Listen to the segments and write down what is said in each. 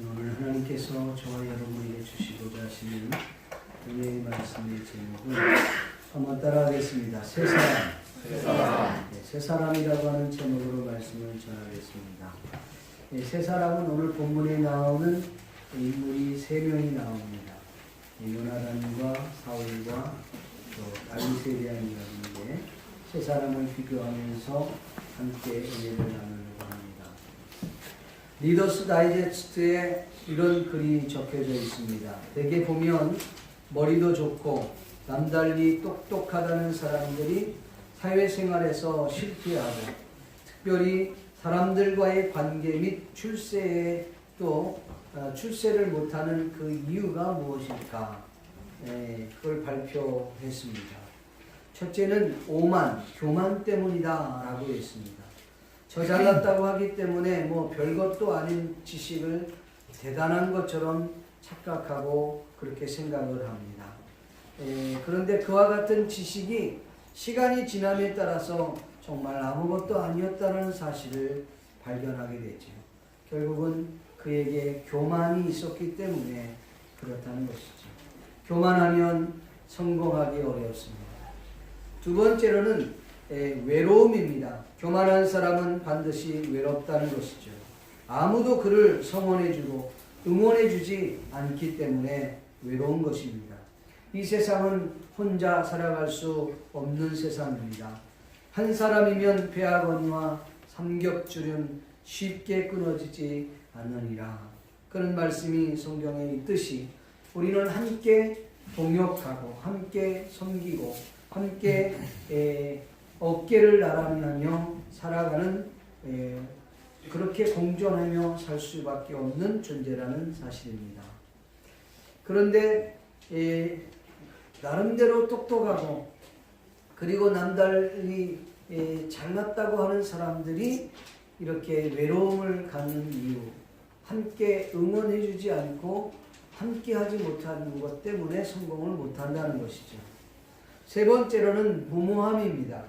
오늘 하나님께서 저와 여러분에게 주시고자 하시는 은혜의 말씀의 제목은 한번 따라하겠습니다. 새 사람. 네, 새 사람이라고 하는 제목으로 말씀을 전하겠습니다. 네, 새 사람은 오늘 본문에 나오는 인물이 세 명이 나옵니다. 요나단과 사울과 또 다윗에 대한 이야기인데 새 사람을 비교하면서 함께 은혜를 나누려고 합니다. 리더스 다이제스트에 이런 글이 적혀져 있습니다. 대개 보면 머리도 좋고 남달리 똑똑하다는 사람들이 사회생활에서 실패하고 특별히 사람들과의 관계 및 출세에 또 출세를 못하는 그 이유가 무엇일까? 그걸 발표했습니다. 첫째는 오만, 교만 때문이다 라고 했습니다. 저 잘났다고 하기 때문에 뭐 별것도 아닌 지식을 대단한 것처럼 착각하고 그렇게 생각을 합니다. 그런데 그와 같은 지식이 시간이 지남에 따라서 정말 아무것도 아니었다는 사실을 발견하게 되죠. 결국은 그에게 교만이 있었기 때문에 그렇다는 것이죠. 교만하면 성공하기 어렵습니다. 두 번째로는 외로움입니다. 교만한 사람은 반드시 외롭다는 것이죠. 아무도 그를 성원해주고 응원해주지 않기 때문에 외로운 것입니다. 이 세상은 혼자 살아갈 수 없는 세상입니다. 한 사람이면 배아거니와 삼겹줄은 쉽게 끊어지지 않느니라. 그런 말씀이 성경에 있듯이 우리는 함께 동역하고 함께 섬기고 함께 어깨를 나란히 하며 살아가는 그렇게 공존하며 살 수밖에 없는 존재라는 사실입니다. 그런데 나름대로 똑똑하고 그리고 남달리 잘났다고 하는 사람들이 이렇게 외로움을 갖는 이유, 함께 응원해주지 않고 함께 하지 못하는 것 때문에 성공을 못한다는 것이죠. 세 번째로는 무모함입니다.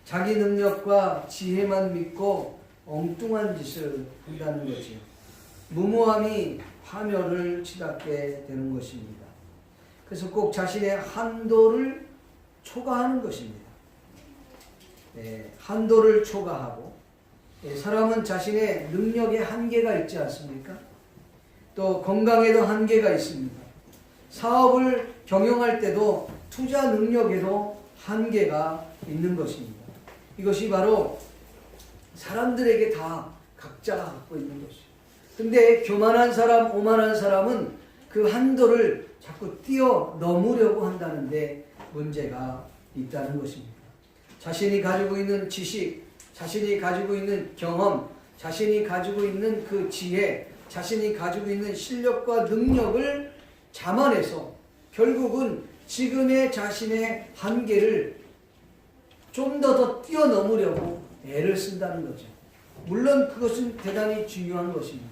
자기 능력과 지혜만 믿고 엉뚱한 짓을 한다는 거죠. 무모함이 파멸을 치닫게 되는 것입니다. 그래서 꼭 자신의 한도를 초과하는 것입니다. 한도를 초과하고 사람은 자신의 능력에 한계가 있지 않습니까? 또 건강에도 한계가 있습니다. 사업을 경영할 때도 투자 능력에도 한계가 있는 것입니다. 이것이 바로 사람들에게 다 각자 갖고 있는 것이죠. 근데 교만한 사람, 오만한 사람은 그 한도를 자꾸 뛰어넘으려고 한다는데 문제가 있다는 것입니다. 자신이 가지고 있는 지식, 자신이 가지고 있는 경험, 자신이 가지고 있는 그 지혜, 자신이 가지고 있는 실력과 능력을 자만해서 결국은 지금의 자신의 한계를 좀 더 뛰어넘으려고 애를 쓴다는 거죠. 물론 그것은 대단히 중요한 것입니다.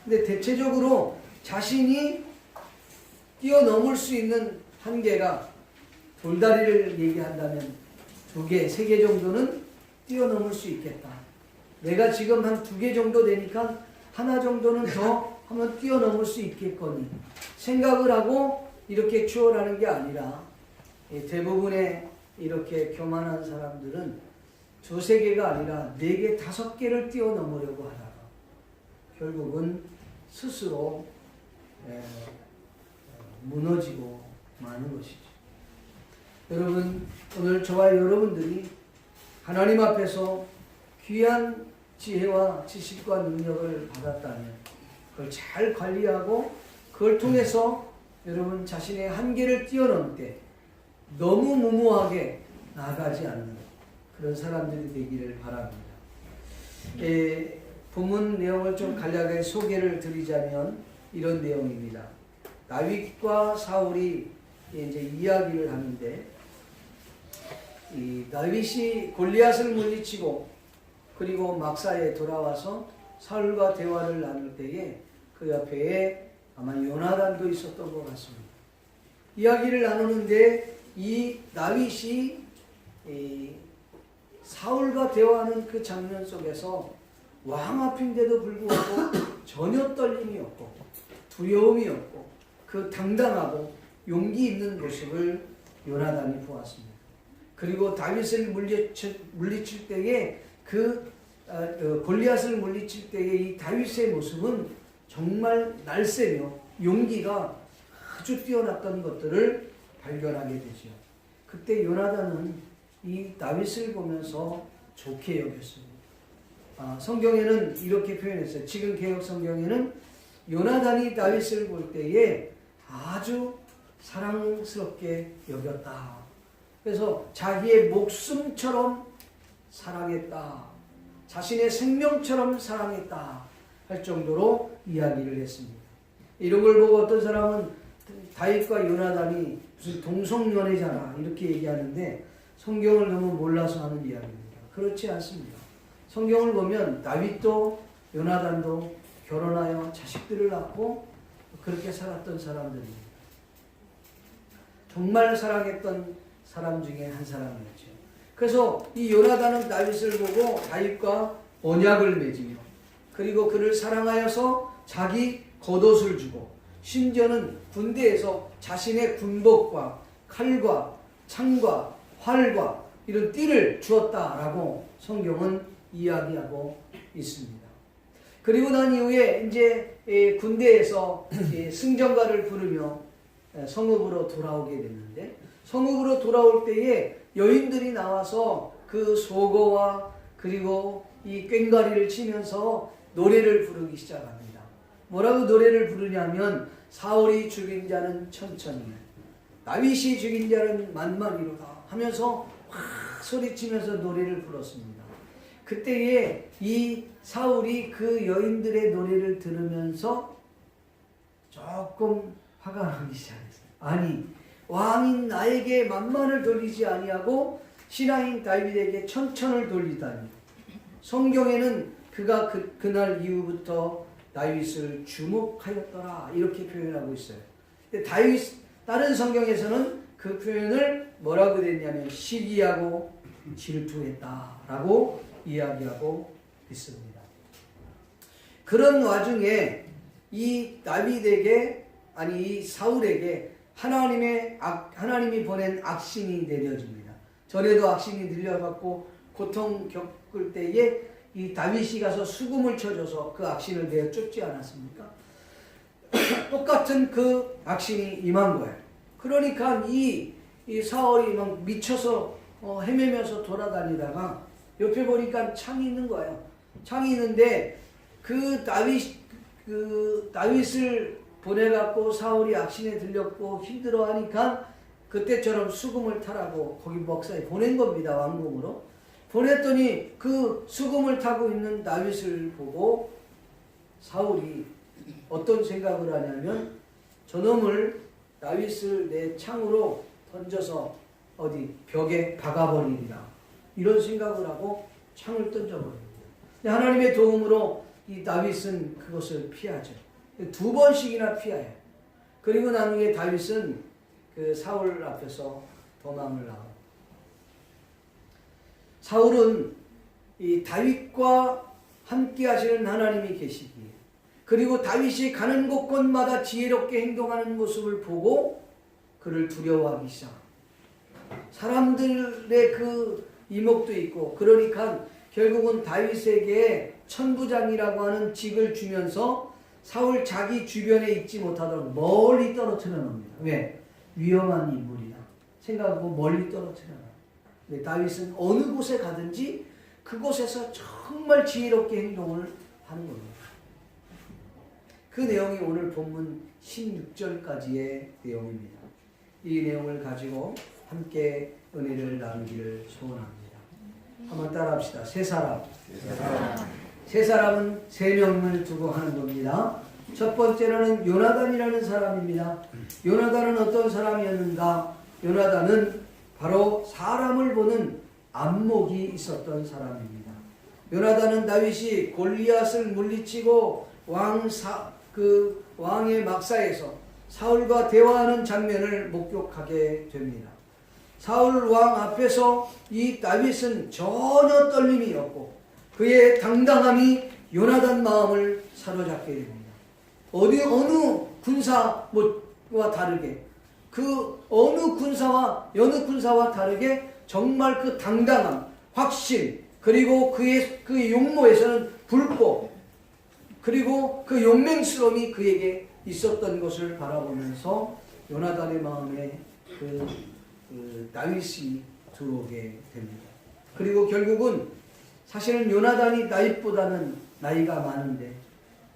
근데 대체적으로 자신이 뛰어넘을 수 있는 한계가 돌다리를 얘기한다면 2개, 3개 정도는 뛰어넘을 수 있겠다. 내가 지금 한 2개 정도 되니까 하나 정도는 더 한번 뛰어넘을 수 있겠거니 생각을 하고 이렇게 추월하는 게 아니라 대부분의 이렇게 교만한 사람들은 2, 3개가 아니라 4개, 5개를 뛰어넘으려고 하다가 결국은 스스로 무너지고 마는 것이죠. 여러분, 오늘 저와 여러분들이 하나님 앞에서 귀한 지혜와 지식과 능력을 받았다면 그걸 잘 관리하고 그걸 통해서 여러분 자신의 한계를 뛰어넘게 너무 무모하게 나아가지 않는 그런 사람들이 되기를 바랍니다. 본문 내용을 좀 간략하게 소개를 드리자면 이런 내용입니다. 다윗과 사울이 이제 이야기를 하는데 이 다윗이 골리앗을 물리치고 그리고 막사에 돌아와서 사울과 대화를 나눌 때에 그 옆에 아마 요나단도 있었던 것 같습니다. 이야기를 나누는데 이 다윗이 사울과 대화하는 그 장면 속에서 왕 앞인데도 불구하고 전혀 떨림이 없고 두려움이 없고 그 당당하고 용기 있는 모습을 요나단이 보았습니다. 그리고 다윗을 물리칠 때에 골리앗을 물리칠 때의 이 다윗의 모습은 정말 날쌔며 용기가 아주 뛰어났던 것들을 발견하게 되죠. 그때 요나단은 이 다윗을 보면서 좋게 여겼습니다. 성경에는 이렇게 표현했어요. 지금 개역 성경에는 요나단이 다윗을 볼 때에 아주 사랑스럽게 여겼다. 그래서 자기의 목숨처럼 사랑했다. 자신의 생명처럼 사랑했다. 할 정도로 이야기를 했습니다. 이런 걸 보고 어떤 사람은 다윗과 요나단이 무슨 동성연애잖아 이렇게 얘기하는데 성경을 너무 몰라서 하는 이야기입니다. 그렇지 않습니다. 성경을 보면 다윗도 요나단도 결혼하여 자식들을 낳고 그렇게 살았던 사람들입니다. 정말 사랑했던 사람 중에 한 사람이었죠. 그래서 이 요나단은 다윗을 보고 다윗과 언약을 맺으며 그리고 그를 사랑하여서 자기 겉옷을 주고 심지어는 군대에서 자신의 군복과 칼과 창과 활과 이런 띠를 주었다라고 성경은 이야기하고 있습니다. 그리고 난 이후에 이제 군대에서 승전가를 부르며 성읍으로 돌아오게 됐는데 성읍으로 돌아올 때에 여인들이 나와서 그 소거와 그리고 이 꽹과리를 치면서 노래를 부르기 시작합니다. 뭐라고 노래를 부르냐면 사울이 죽인 자는 천천히 다윗이 죽인 자는 만만이로다 하면서 확 소리치면서 노래를 불렀습니다. 그때에 이 사울이 그 여인들의 노래를 들으면서 조금 화가 나기 시작했어요. 아니 왕인 나에게 만만을 돌리지 아니하고 신하인 다윗에게 천천을 돌리다니. 성경에는 그가 그날 이후부터 다윗을 주목하였더라 이렇게 표현하고 있어요. 근데 다른 성경에서는 그 표현을 뭐라고 됐냐면 시기하고 질투했다라고 이야기하고 있습니다. 그런 와중에 이 다윗에게 이 사울에게 하나님이 보낸 악신이 내려집니다. 전에도 악신이 들려갖고 고통 겪을 때에 이 다윗이 가서 수금을 쳐줘서 그 악신을 내어 쫓지 않았습니까? 똑같은 그 악신이 임한 거예요. 그러니까 이 사울이 막 미쳐서 헤매면서 돌아다니다가 옆에 보니까 창이 있는 거예요. 창이 있는데 그 다윗을 보내갖고 사울이 악신에 들렸고 힘들어하니까 그때처럼 수금을 타라고 거기 목사에 보낸 겁니다. 왕궁으로. 보냈더니 그 수금을 타고 있는 다윗을 보고 사울이 어떤 생각을 하냐면 저놈을 다윗을 내 창으로 던져서 어디 벽에 박아버리리라 이런 생각을 하고 창을 던져버립니다. 하나님의 도움으로 이 다윗은 그것을 피하죠. 2번씩이나 피해요. 그리고 나중에 다윗은 그 사울 앞에서 도망을 나옵니다. 사울은 이 다윗과 함께 하시는 하나님이 계시기에 그리고 다윗이 가는 곳곳마다 지혜롭게 행동하는 모습을 보고 그를 두려워하기 시작합니다. 사람들의 그 이목도 있고 그러니까 결국은 다윗에게 천부장이라고 하는 직을 주면서 사울 자기 주변에 있지 못하도록 멀리 떨어뜨려 놓습니다. 왜? 위험한 인물이다 생각하고 멀리 떨어뜨려 놔요. 다윗은 어느 곳에 가든지 그곳에서 정말 지혜롭게 행동을 하는 겁니다. 그 내용이 오늘 본문 16절까지의 내용입니다. 이 내용을 가지고 함께 은혜를 나누기를 소원합니다. 한번 따라합시다. 세 사람은 세 명을 두고 하는 겁니다. 첫 번째로는 요나단이라는 사람입니다. 요나단은 어떤 사람이었는가? 요나단은 바로 사람을 보는 안목이 있었던 사람입니다. 요나단은 다윗이 골리앗을 물리치고 왕의 막사에서 사울과 대화하는 장면을 목격하게 됩니다. 사울 왕 앞에서 이 다윗은 전혀 떨림이 없고 그의 당당함이 요나단 마음을 사로잡게 됩니다. 어느 군사와 다르게 그 어느 군사와 다르게 정말 그 당당함, 확신, 그리고 그의 용모에서는 불법, 그리고 그 용맹스러움이 그에게 있었던 것을 바라보면서 요나단의 마음에 그 다윗이 들어오게 됩니다. 그리고 결국은 사실은 요나단이 다윗보다는 나이가 많은데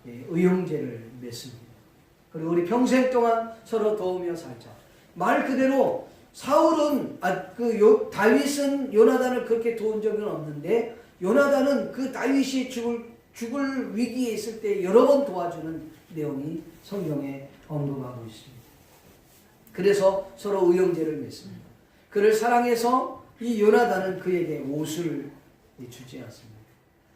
의형제를 맺습니다. 그리고 우리 평생 동안 서로 도우며 살자. 말 그대로 다윗은 요나단을 그렇게 도운 적은 없는데 요나단은 그 다윗이 죽을 위기에 있을 때 여러 번 도와주는 내용이 성경에 언급하고 있습니다. 그래서 서로 의형제를 맺습니다. 그를 사랑해서 이 요나단은 그에게 옷을 주지 않습니다.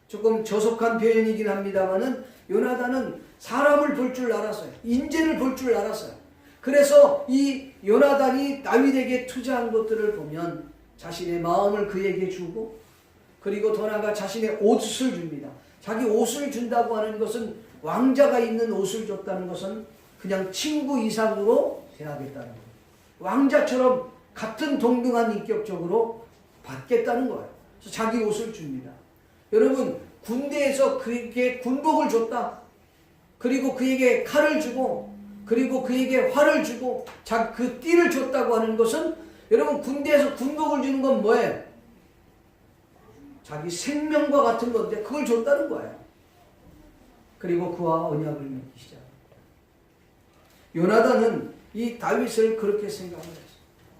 조금 저속한 표현이긴 합니다만은 요나단은 사람을 볼 줄 알았어요. 인재를 볼 줄 알았어요. 그래서 이 요나단이 다윗에게 투자한 것들을 보면 자신의 마음을 그에게 주고 그리고 더 나아가 자신의 옷을 줍니다. 자기 옷을 준다고 하는 것은 왕자가 입는 옷을 줬다는 것은 그냥 친구 이상으로 대하겠다는 거예요. 왕자처럼 같은 동등한 인격적으로 받겠다는 거예요. 그래서 자기 옷을 줍니다. 여러분 군대에서 그에게 군복을 줬다. 그리고 그에게 칼을 주고 그리고 그에게 활을 주고 그 띠를 줬다고 하는 것은 여러분 군대에서 군복을 주는 건 뭐예요? 자기 생명과 같은 건데 그걸 줬다는 거예요. 그리고 그와 언약을 맺기 시작합니다. 요나단은 이 다윗을 그렇게 생각을 했어요.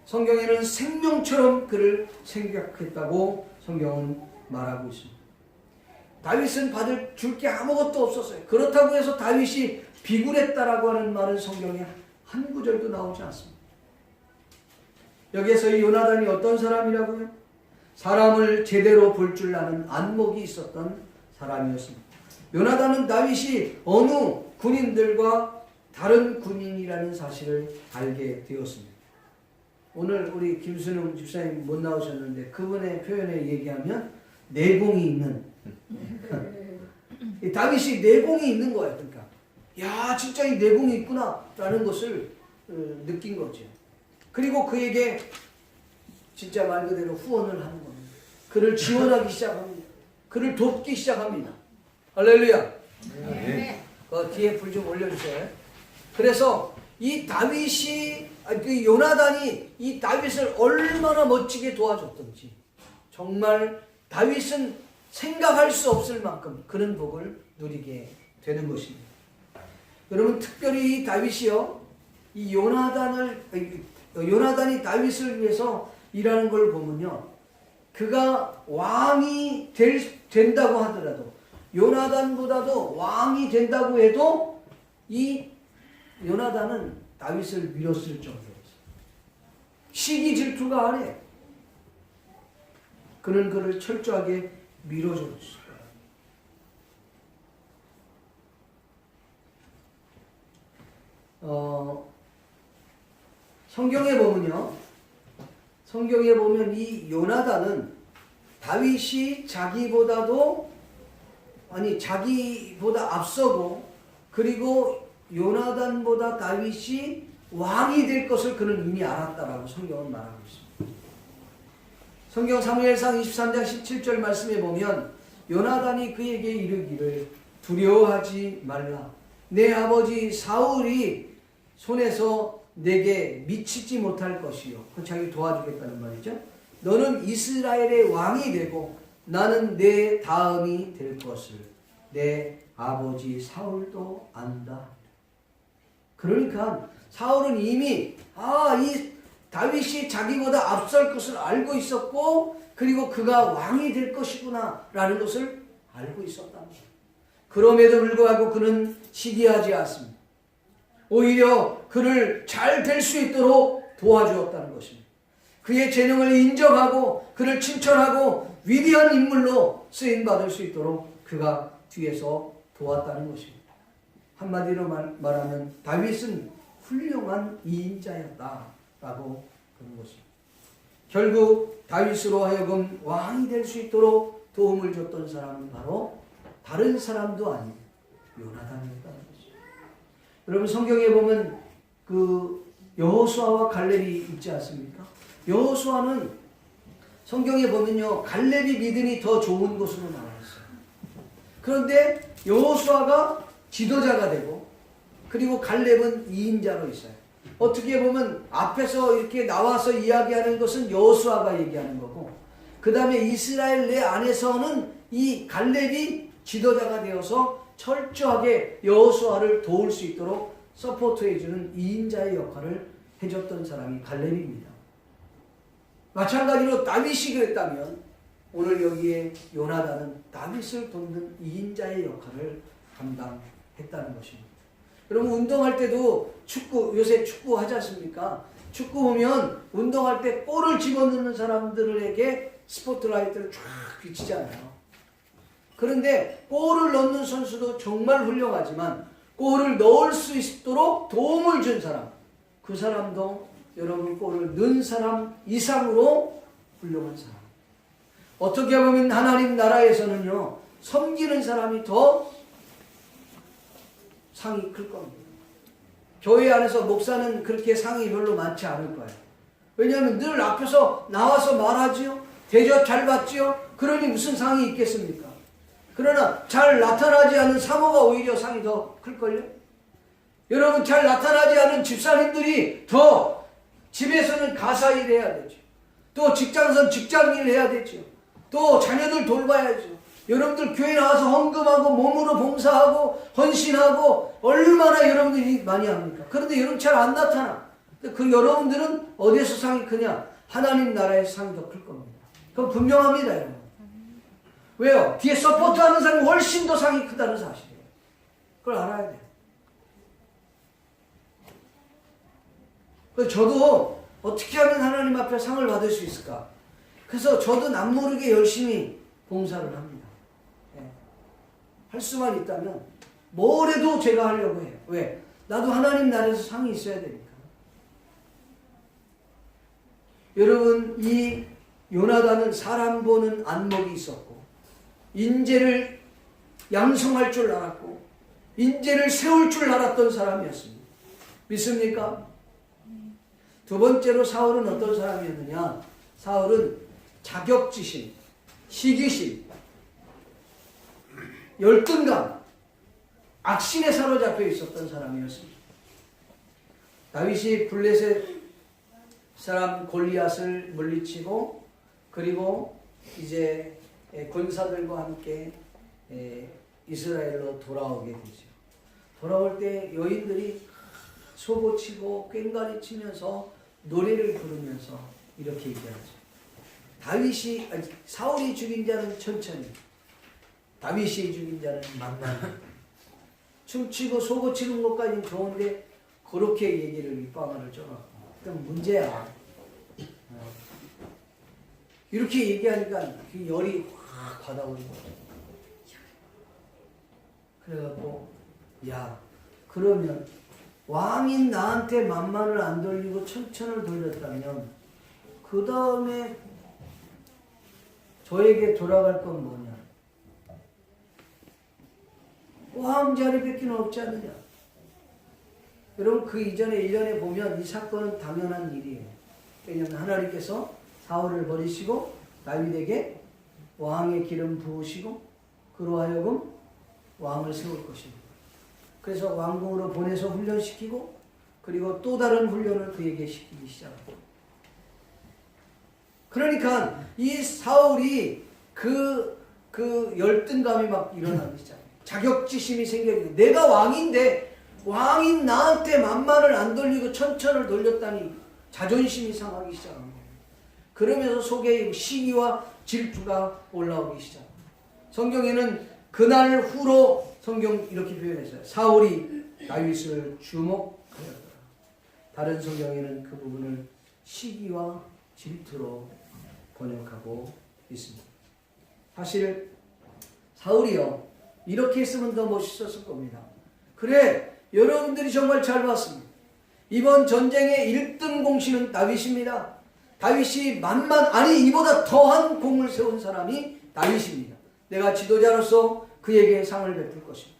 성경에는 생명처럼 그를 생각했다고 성경은 말하고 있습니다. 다윗은 줄 게 아무것도 없었어요. 그렇다고 해서 다윗이 비굴했다라고 하는 말은 성경에 한 구절도 나오지 않습니다. 여기에서 이 요나단이 어떤 사람이라고요? 사람을 제대로 볼 줄 아는 안목이 있었던 사람이었습니다. 요나단은 다윗이 어느 군인들과 다른 군인이라는 사실을 알게 되었습니다. 오늘 우리 김순웅 집사님 못 나오셨는데 그분의 표현에 얘기하면 내공이 있는 다윗이 내공이 있는 거예요. 그러니까 야 진짜 이 내공이 있구나 라는 것을 느낀 거죠. 그리고 그에게 진짜 말 그대로 후원을 하는 겁니다. 그를 지원하기 시작합니다. 그를 돕기 시작합니다. 할렐루야. 네. 뒤에 불 좀 올려주세요. 그래서 이 요나단이 이 다윗을 얼마나 멋지게 도와줬던지 정말 다윗은 생각할 수 없을 만큼 그런 복을 누리게 되는 것입니다. 여러분 특별히 이 다윗이요, 이 요나단이 다윗을 위해서 일하는 걸 보면요, 그가 왕이 된다고 하더라도 요나단보다도 왕이 된다고 해도 이 요나단은 다윗을 밀었을 정도였어요. 시기 질투가 아니에요. 그는 그를 철저하게 밀어줬을 거예요. 성경에 보면 이 요나단은 다윗이 자기보다 앞서고 그리고 요나단보다 다윗이 왕이 될 것을 그는 이미 알았다라고 성경은 말하고 있습니다. 성경 사무엘상 23장 17절 말씀에 보면 요나단이 그에게 이르기를 두려워하지 말라. 내 아버지 사울이 손에서 내게 미치지 못할 것이요. 그 자기 도와주겠다는 말이죠. 너는 이스라엘의 왕이 되고 나는 내 다음이 될 것을 내 아버지 사울도 안다. 그러니까 사울은 이미 이 다윗이 자기보다 앞설 것을 알고 있었고 그리고 그가 왕이 될 것이구나 라는 것을 알고 있었다. 그럼에도 불구하고 그는 시기하지 않습니다. 오히려 그를 잘 될 수 있도록 도와주었다는 것입니다. 그의 재능을 인정하고 그를 칭찬하고 위대한 인물로 쓰임받을 수 있도록 그가 뒤에서 도왔다는 것입니다. 한마디로 말하면 다윗은 훌륭한 이인자였다라고 그런 것입니다. 결국 다윗으로 하여금 왕이 될 수 있도록 도움을 줬던 사람은 바로 다른 사람도 아닌 요나단이었다는 것입니다. 여러분 성경에 보면 그 여호수아와 갈렙이 있지 않습니까? 여호수아는 성경에 보면요, 갈렙이 믿음이 더 좋은 곳으로 나와 있어요. 그런데 여호수아가 지도자가 되고, 그리고 갈렙은 2인자로 있어요. 어떻게 보면 앞에서 이렇게 나와서 이야기하는 것은 여호수아가 얘기하는 거고, 그 다음에 이스라엘 내 안에서는 이 갈렙이 지도자가 되어서 철저하게 여호수아를 도울 수 있도록 서포트해주는 2인자의 역할을 해줬던 사람이 갈렙입니다. 마찬가지로 다윗이 그랬다면 오늘 여기에 요나단은 다윗을 돕는 2인자의 역할을 감당했다는 것입니다. 여러분 운동할 때도 요새 축구 하지 않습니까? 축구 보면 운동할 때 골을 집어넣는 사람들에게 스포트라이트를 쫙 비치잖아요. 그런데 골을 넣는 선수도 정말 훌륭하지만 골을 넣을 수 있도록 도움을 준 사람, 그 사람도 여러분 골을 넣은 사람 이상으로 훌륭한 사람. 어떻게 보면 하나님 나라에서는요, 섬기는 사람이 더 상이 클 겁니다. 교회 안에서 목사는 그렇게 상이 별로 많지 않을 거예요. 왜냐하면 늘 앞에서 나와서 말하지요. 대접 잘 받지요. 그러니 무슨 상이 있겠습니까? 그러나 잘 나타나지 않은 사모가 오히려 상이 더 클걸요? 여러분 잘 나타나지 않은 집사님들이 더 집에서는 가사일 해야 되죠. 또 직장에서는 직장일 해야 되죠. 또 자녀들 돌봐야죠. 여러분들 교회 나와서 헌금하고 몸으로 봉사하고 헌신하고 얼마나 여러분들이 많이 합니까? 그런데 여러분 잘 안 나타나. 그 여러분들은 어디에서 상이 크냐? 하나님 나라에서 상이 더 클 겁니다. 그건 분명합니다, 여러분. 왜요? 뒤에 서포트하는 사람이 훨씬 더 상이 크다는 사실이에요. 그걸 알아야 돼요. 그래서 저도 어떻게 하면 하나님 앞에 상을 받을 수 있을까? 그래서 저도 남모르게 열심히 봉사를 합니다. 네. 할 수만 있다면 뭘 해도 제가 하려고 해요. 왜? 나도 하나님 나라에서 상이 있어야 되니까. 여러분 이 요나단은 사람 보는 안목이 있었고 인재를 양성할 줄 알았고 인재를 세울 줄 알았던 사람이었습니다. 믿습니까? 두 번째로 사울은 어떤 사람이었느냐? 사울은 자격지심, 시기심, 열등감, 악신에 사로잡혀 있었던 사람이었습니다. 다윗이 블레셋 사람 골리앗을 물리치고 그리고 이제 군사들과 함께 이스라엘로 돌아오게 되죠. 돌아올 때 여인들이 소고치고 꽹과리 치면서 노래를 부르면서 이렇게 얘기하죠. 사울이 죽인 자는 천천히, 다윗이 죽인 자는 만만히. 춤추고 소고치는 것까지는 좋은데 그렇게 얘기를 윗방아를 쪄갖고 그럼 문제야. 이렇게 얘기하니까 그 열이 확 받아오르고 그래갖고 야 그러면 왕인 나한테 만만을 안 돌리고 천천을 돌렸다면 그 다음에 저에게 돌아갈 건 뭐냐? 왕 자리밖에 없지 않느냐? 여러분 그 이전에 1년에 보면 이 사건은 당연한 일이에요. 왜냐하면 하나님께서 사울을 버리시고 다윗에게 왕의 기름 부으시고 그로 하여금 왕을 세울 것입니다. 그래서 왕궁으로 보내서 훈련시키고 그리고 또 다른 훈련을 그에게 시키기 시작합니다. 그러니까 이 사울이 그 열등감이 막 일어나기 시작해요. 자격지심이 생겨요. 내가 왕인데 왕인 나한테 만만을 안 돌리고 천천을 돌렸다니 자존심이 상하기 시작합니다. 그러면서 속에 시기와 질투가 올라오기 시작합니다. 성경에는 그날 후로 성경 이렇게 표현했어요. 사울이 다윗을 주목하였더라. 다른 성경에는 그 부분을 시기와 질투로 번역하고 있습니다. 사실 사울이요 이렇게 했으면 더 멋있었을 겁니다. 그래 여러분들이 정말 잘 봤습니다. 이번 전쟁의 1등 공신은 다윗입니다. 다윗이 이보다 더한 공을 세운 사람이 다윗입니다. 내가 지도자로서 그에게 상을 베풀 것입니다.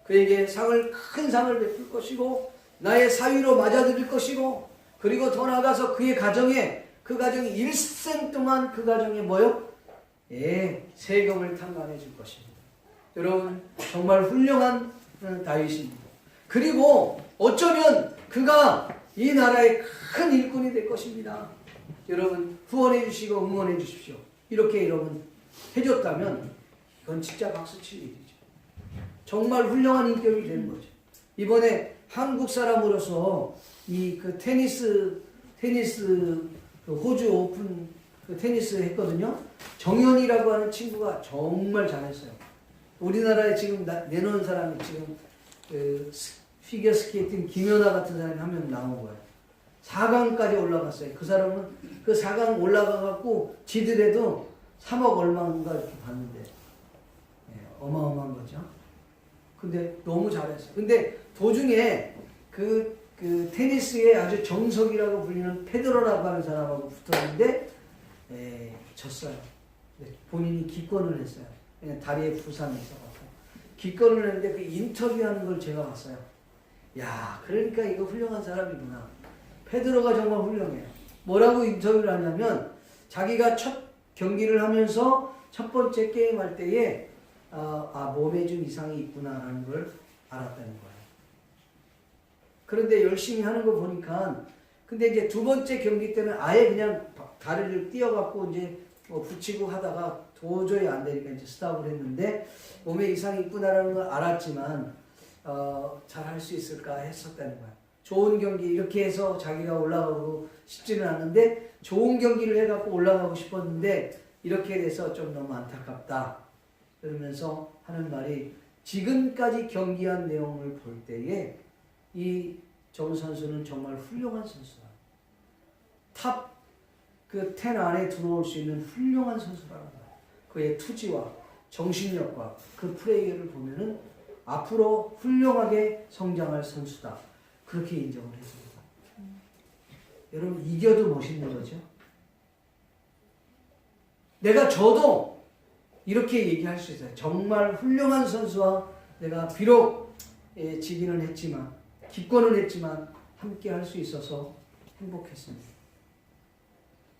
그에게 큰 상을 베풀 것이고 나의 사위로 맞아들일 것이고 그리고 더 나아가서 그 가정이 일생 동안 그 가정에 뭐요? 세금을 탕감해 줄 것입니다. 여러분 정말 훌륭한 다윗입니다. 그리고 어쩌면 그가 이 나라의 큰 일꾼이 될 것입니다. 여러분 후원해 주시고 응원해 주십시오. 이렇게 여러분 해줬다면 이건 진짜 박수 칠 일이죠. 정말 훌륭한 인격이 되는 거죠. 이번에 한국 사람으로서 이 그 테니스 그 호주 오픈 그 테니스 했거든요. 정현이라고 하는 친구가 정말 잘했어요. 우리나라에 지금 내놓은 사람이 지금 그 피겨 스케이팅 김연아 같은 사람이 한 명 나온 거예요. 4강까지 올라갔어요. 그 사람은 그 4강 올라가갖고 지더라도 3억 얼마인가 이렇게 받는데 어마어마한 거죠. 근데 너무 잘했어요. 근데 도중에 그 테니스의 아주 정석이라고 불리는 페데러라고 하는 사람하고 붙었는데 졌어요. 본인이 기권을 했어요. 그냥 다리에 부상이 있어갖고 기권을 했는데 그 인터뷰하는 걸 제가 봤어요. 야, 그러니까 이거 훌륭한 사람이구나. 페데러가 정말 훌륭해요. 뭐라고 인터뷰를 하냐면 자기가 첫 경기를 하면서 첫 번째 게임 할 때에 몸에 좀 이상이 있구나라는 걸 알았다는 거예요. 그런데 열심히 하는 거 보니까 근데 이제 두 번째 경기 때는 아예 그냥 다리를 띄어갖고 이제 붙이고 하다가 도저히 안 되니까 이제 스탑을 했는데 몸에 이상이 있구나라는 걸 알았지만 잘 할 수 있을까 했었다는 거야. 좋은 경기 이렇게 해서 자기가 올라가고 싶지는 않은데 좋은 경기를 해갖고 올라가고 싶었는데 이렇게 돼서 좀 너무 안타깝다. 그러면서 하는 말이 지금까지 경기한 내용을 볼 때에 이 정 선수는 정말 훌륭한 선수다. 탑 그 10 안에 들어올 수 있는 훌륭한 선수라는 거야. 그의 투지와 정신력과 그 플레이를 보면은 앞으로 훌륭하게 성장할 선수다. 그렇게 인정을 했습니다. 여러분 이겨도 멋있는 거죠. 내가 저도 이렇게 얘기할 수 있어요. 정말 훌륭한 선수와 내가 비록 지기는 했지만 기권은 했지만 함께 할 수 있어서 행복했습니다.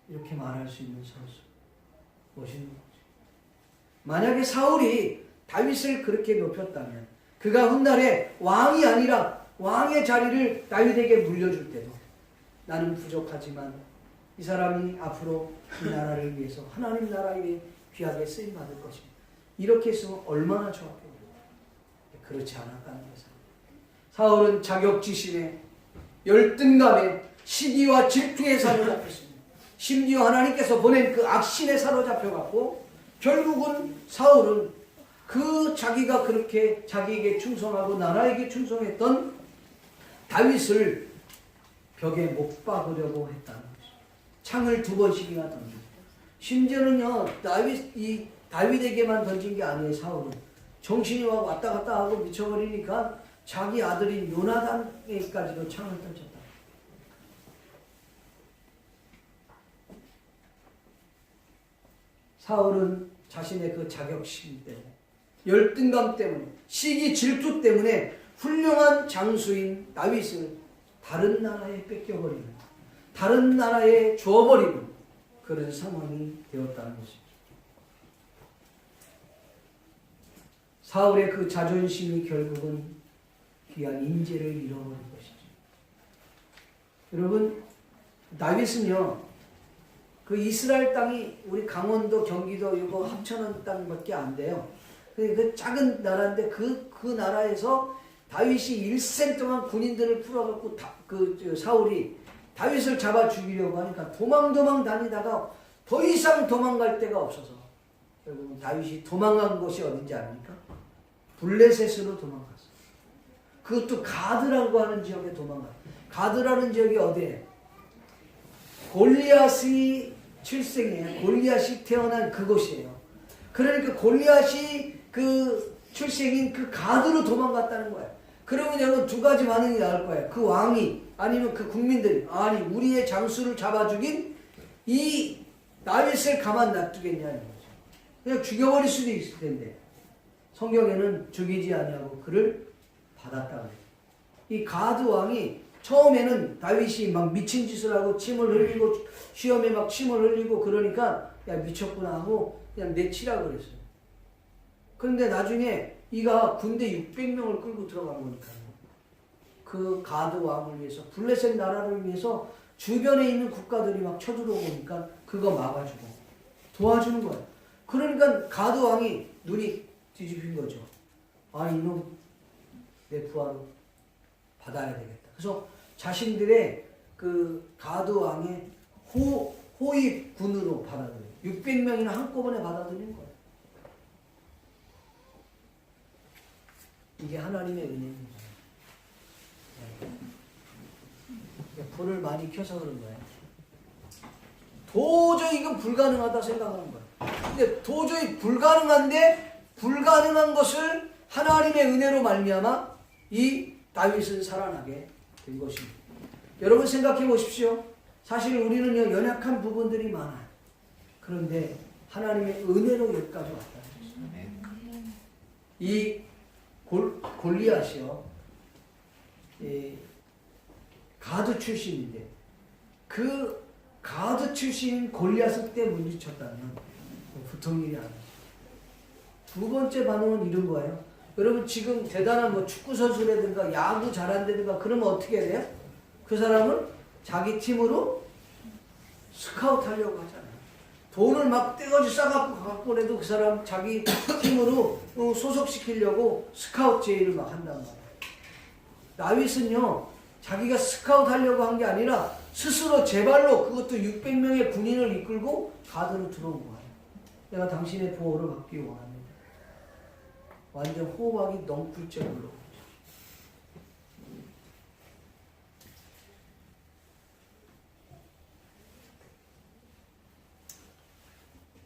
이렇게 말할 수 있는 선수. 멋있는 거죠. 만약에 사울이 다윗을 그렇게 높였다면 그가 훗날에 왕이 아니라 왕의 자리를 다윗에게 물려줄 때도 나는 부족하지만 이 사람이 앞으로 이 나라를 위해서 하나님 나라에 귀하게 쓰임받을 것입니다. 이렇게 했으면 얼마나 좋았겠어요. 그렇지 않았다는 것은 사울은 자격지심에 열등감에 시기와 질투에 사로잡혔습니다. 심지어 하나님께서 보낸 그 악신에 사로잡혀갖고 결국은 사울은 그 자기가 그렇게 자기에게 충성하고 나라에게 충성했던 다윗을 벽에 못 박으려고 했다는 것이죠. 창을 2번씩이나 던지고 심지어는요 다윗에게만 던진 게 아니에요. 사울은 정신이 왔다 갔다 하고 미쳐버리니까 자기 아들인 요나단에까지도 창을 던졌다. 사울은 자신의 그 자격심 때문에 열등감 때문에 시기 질투 때문에 훌륭한 장수인 다윗을 다른 나라에 뺏겨버리는 다른 나라에 주어버리는 그런 상황이 되었다는 것이죠. 사울의 그 자존심이 결국은 귀한 인재를 잃어버린 것이죠. 여러분 다윗은요 그 이스라엘 땅이 우리 강원도 경기도 이거 합천한 땅밖에 안 돼요. 그 작은 나라인데 그 나라에서 다윗이 일생 동안 군인들을 풀어갖고 사울이 다윗을 잡아 죽이려고 하니까 도망 다니다가 더 이상 도망갈 데가 없어서 결국은 다윗이 도망간 곳이 어딘지 압니까? 블레셋으로 도망갔어요. 그것도 가드라고 하는 지역에 도망갔어요. 가드라는 지역이 어디에? 골리앗이 출생이에요. 골리앗이 태어난 그곳이에요. 그러니까 골리앗이 그 출생인 그 가드로 도망갔다는 거예요. 그러면 여러분 두 가지 반응이 나올 거예요. 그 왕이 아니면 그 국민들이 아니 우리의 장수를 잡아 죽인 이 다윗을 가만 놔두겠냐는 거죠. 그냥 죽여버릴 수도 있을 텐데 성경에는 죽이지 아니하고 그를 받았다 그래요. 이 가드 왕이 처음에는 다윗이 막 미친 짓을 하고 침을 흘리고 시험에 막 침을 흘리고 그러니까 야 미쳤구나 하고 그냥 내치라 그랬어요. 그런데 나중에 이가 군대 600명을 끌고 들어간 거니까요. 그 가드 왕을 위해서 블레셋 나라를 위해서 주변에 있는 국가들이 막 쳐들어오니까 그거 막아주고 도와주는 거예요. 그러니까 가드 왕이 눈이 뒤집힌 거죠. 아 이놈 내 부하로 받아야 되겠다. 그래서 자신들의 그 가드 왕의 호위 군으로 받아들여요. 600명이나 한꺼번에 받아들인 거예요. 이게 하나님의 은혜입니다. 불을 많이 켜서 그런 거예요. 도저히 이건 불가능하다 생각하는 거예요. 근데 도저히 불가능한데 불가능한 것을 하나님의 은혜로 말미암아 이 다윗은 살아나게 된 것입니다. 여러분 생각해 보십시오. 사실 우리는요 연약한 부분들이 많아요. 그런데 하나님의 은혜로 여기까지 왔다. 이 골리앗이요 가드 출신인데 그 가드 출신 골리앗을 때 물리쳤다면 보통 일이 아니죠. 두 번째 반응은 이런 거예요. 여러분 지금 대단한 뭐 축구 선수라든가 야구 잘한다든가 그러면 어떻게 돼요? 그 사람은 자기 팀으로 스카우트 하려고 하잖아요. 돈을 막 떼거지 싸갖고 갖고 해도 그 사람 자기 팀으로 소속시키려고 스카우트 제의를 막 한단 말이에요. 다윗은요 자기가 스카우트 하려고 한 게 아니라 스스로 제 발로 그것도 600명의 군인을 이끌고 가드로 들어온 거예요. 내가 당신의 보호를 받기 원합니다. 완전 호흡하기 넝쿨죄로.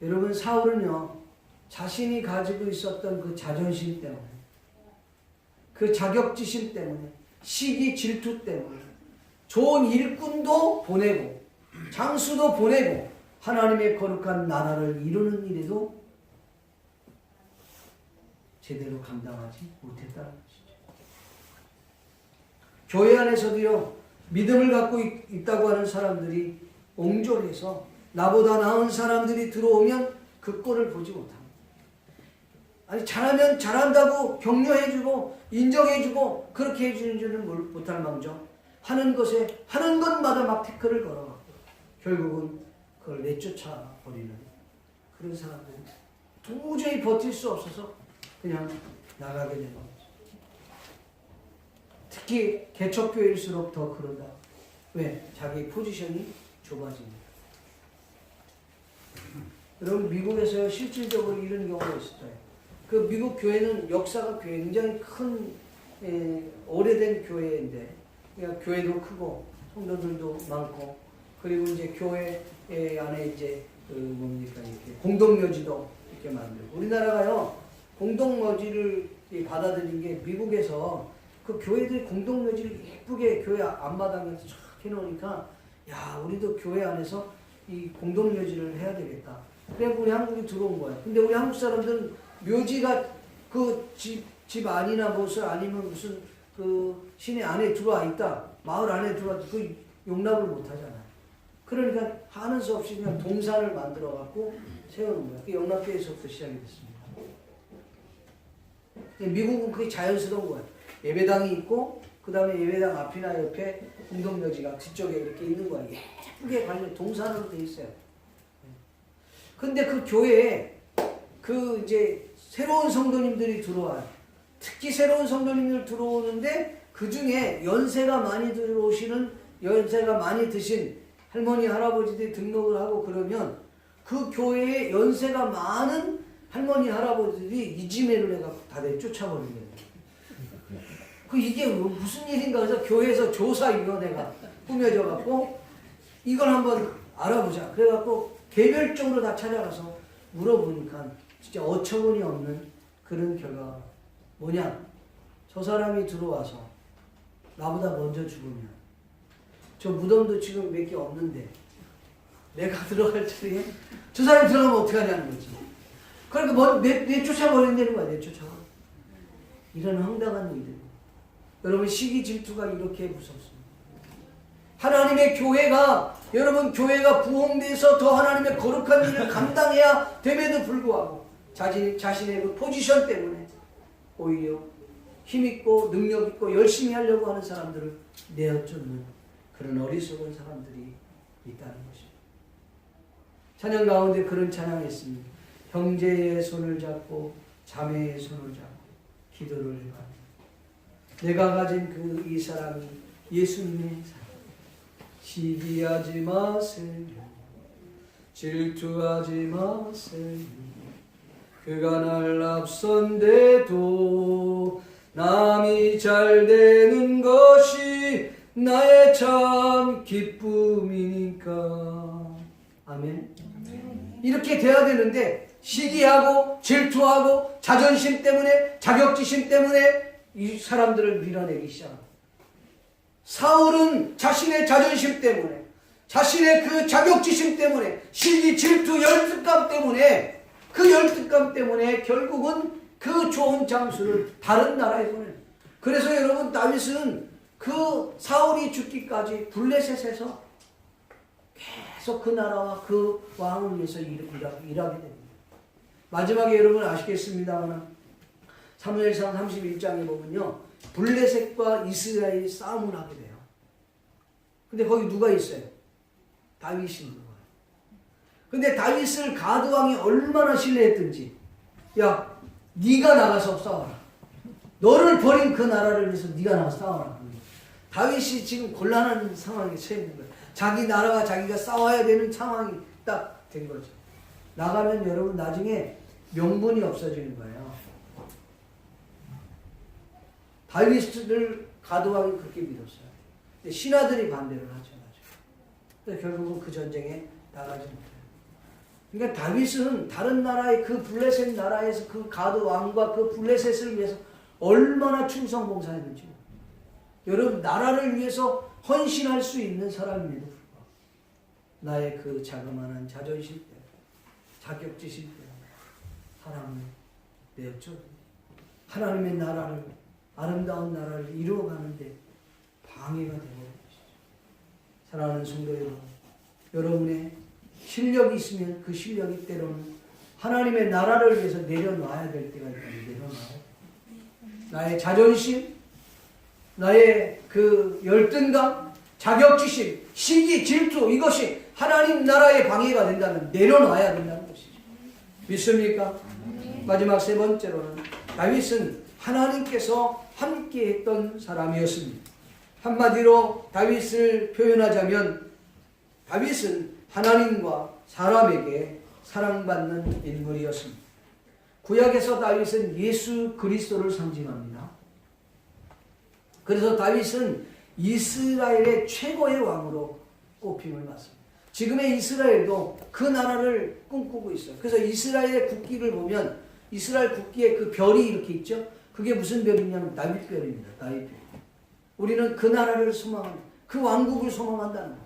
여러분 사울은요 자신이 가지고 있었던 그 자존심 때문에 그 자격지심 때문에 시기 질투 때문에 좋은 일꾼도 보내고 장수도 보내고 하나님의 거룩한 나라를 이루는 일에도 제대로 감당하지 못했다는 것이죠. 교회 안에서도요 믿음을 갖고 있다고 하는 사람들이 옹졸해서 나보다 나은 사람들이 들어오면 그 꼴을 보지 못합니다. 아니 잘하면 잘한다고 격려해주고 인정해주고 그렇게 해주는 줄은 못할 망정 하는 것마다 막 태클을 걸어갖고 결국은 그걸 내쫓아 버리는 그런 사람들이 도저히 버틸 수 없어서 그냥 나가게 되는 거죠. 특히 개척교회일수록 더 그런다. 왜? 자기 포지션이 좁아집니다. 여러분 미국에서 실질적으로 이런 경우가 있었어요. 그 미국 교회는 역사가 굉장히 큰 오래된 교회인데 그러니까 교회도 크고 성도들도 많고 그리고 이제 교회 안에 이제 뭡니까 이렇게 공동묘지도 이렇게 만들고 우리나라가요 공동묘지를 받아들인 게 미국에서 그 교회들이 공동묘지를 예쁘게 교회 앞마당에서 쫙 해놓으니까 야 우리도 교회 안에서 이 공동묘지를 해야 되겠다. 그래서 우리 한국이 들어온 거예요. 근데 우리 한국 사람들은 묘지가 그 집 안이나 무슨 아니면 무슨 그 시내 안에 들어와 있다. 마을 안에 들어와 그 용납을 못 하잖아요. 그러니까 하는 수 없이 그냥 동산을 만들어 갖고 세우는 거예요. 그 영락교회에서부터 시작이 됐습니다. 미국은 그게 자연스러운 거예요. 예배당이 있고 그 다음에 예배당 앞이나 옆에 공동묘지가 뒤쪽에 이렇게 있는 거예요. 예쁘게 관련 동산으로 돼 있어요. 근데 그 교회에 그 이제 새로운 성도님들이 들어와요. 특히 새로운 성도님들 들어오는데 그 중에 연세가 많이 들어오시는 연세가 많이 드신 할머니 할아버지들이 등록을 하고 그러면 그 교회에 연세가 많은 할머니 할아버지들이 이지매를 해갖고 다 내쫓아버리는 거예요. 그 이게 무슨 일인가 해서 교회에서 조사위원회가 꾸며져갖고 이걸 한번 알아보자. 그래갖고 개별적으로 다 찾아가서 물어보니까 진짜 어처구니 없는 그런 결과가 뭐냐. 저 사람이 들어와서 나보다 먼저 죽으면 저 무덤도 지금 몇 개 없는데 내가 들어갈 자리에 저 사람이 들어가면 어떻게 하냐는 거지. 그러니까 내쫓아버린다는 거야. 내쫓아버려. 이런 황당한 일들. 여러분 시기 질투가 이렇게 무섭습니다. 하나님의 교회가 여러분 교회가 부흥돼서 더 하나님의 거룩한 일을 감당해야 됨에도 불구하고 자신의 그 포지션 때문에 오히려 힘있고 능력있고 열심히 하려고 하는 사람들을 내어쫓는 그런 어리석은 사람들이 있다는 것입니다. 찬양 가운데 그런 찬양이 있습니다. 형제의 손을 잡고 자매의 손을 잡고 기도를 해봐. 내가 가진 그 이 사람이 예수님의 사람. 시기하지 마세요. 질투하지 마세요. 그가 날 앞선데도 남이 잘 되는 것이 나의 참 기쁨이니까. 아멘. 이렇게 돼야 되는데 시기하고 질투하고 자존심 때문에 자격지심 때문에 이 사람들을 밀어내기 시작합니다. 사울은 자신의 자존심 때문에 자신의 그 자격지심 때문에 시기 질투 열등감 때문에 그 열등감 때문에 결국은 그 좋은 장수를 다른 나라에 보내요. 그래서 여러분 다윗은 그 사울이 죽기까지 블레셋에서 계속 그 나라와 그 왕을 위해서 일하게 됩니다. 마지막에 여러분 아시겠습니다만 사무엘상 31장에 보면요 블레셋과 이스라엘이 싸움을 하게 돼요. 근데 거기 누가 있어요? 다윗이 있는 거예요. 근데 다윗을 가드 왕이 얼마나 신뢰했든지 야 네가 나가서 싸워라. 너를 버린 그 나라를 위해서 네가 나가서 싸워라. 다윗이 지금 곤란한 상황에 처해 있는 거예요. 자기 나라가 자기가 싸워야 되는 상황이 딱 된 거죠. 나가면 여러분 나중에 명분이 없어지는 거예요. 다윗을 가드왕이 그렇게 믿었어요. 근데 신하들이 반대를 하죠. 근데 결국은 그 전쟁에 나가지 못해요. 그러니까 다윗은 다른 나라의 그 블레셋 나라에서 그 가드왕과 그 블레셋을 위해서 얼마나 충성봉사했는지. 여러분 나라를 위해서 헌신할 수 있는 사람임에도 불구하고 나의 그 자그마한 자존심 때문에 자격지심 때문에 사람을 내어쫓는 하나님의 나라를 아름다운 나라를 이루어가는데 방해가 되고 있습니다. 사랑하는 성도 여러분, 여러분의 실력이 있으면 그 실력이 때로는 하나님의 나라를 위해서 내려놔야 될 때가 있다면 내려놔야 돼요. 나의 자존심, 나의 그 열등감, 자격지심, 시기, 질투 이것이 하나님 나라의 방해가 된다면 내려놔야 된다는 것이죠. 믿습니까? 마지막 세 번째로는 다윗은 하나님께서 함께했던 사람이었습니다. 한마디로 다윗을 표현하자면 다윗은 하나님과 사람에게 사랑받는 인물이었습니다. 구약에서 다윗은 예수 그리스도를 상징합니다. 그래서 다윗은 이스라엘의 최고의 왕으로 꼽힘을 받습니다. 지금의 이스라엘도 그 나라를 꿈꾸고 있어요. 그래서 이스라엘의 국기를 보면 이스라엘 국기에 그 별이 이렇게 있죠. 그게 무슨 별이냐면 다윗별입니다. 다윗별. 우리는 그 나라를 소망합니다. 그 왕국을 소망한다는 거예요.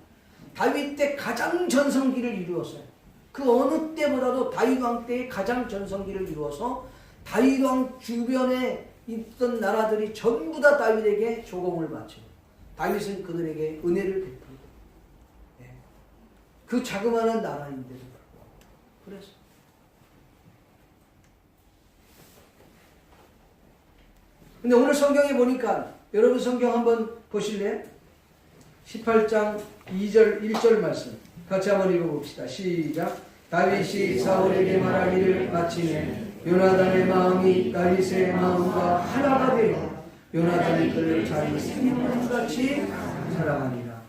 다윗 때 가장 전성기를 이루었어요. 그 어느 때보다도 다윗 왕 때의 가장 전성기를 이루어서 다윗 왕 주변에 있던 나라들이 전부 다 다윗에게 조공을 바치고 다윗은 그들에게 은혜를 베풀고 그 자그마한 나라인데도 그래서 근데 오늘 성경에 보니까 여러분 성경 한번 보실래요? 18장 2절 1절 말씀 같이 한번 읽어봅시다. 시작. 다윗이 사울에게 말하기를 마치매 요나단의 마음이 다윗의 마음과 하나가 되어 요나단이 그를 자기 생명같이 사랑하니라.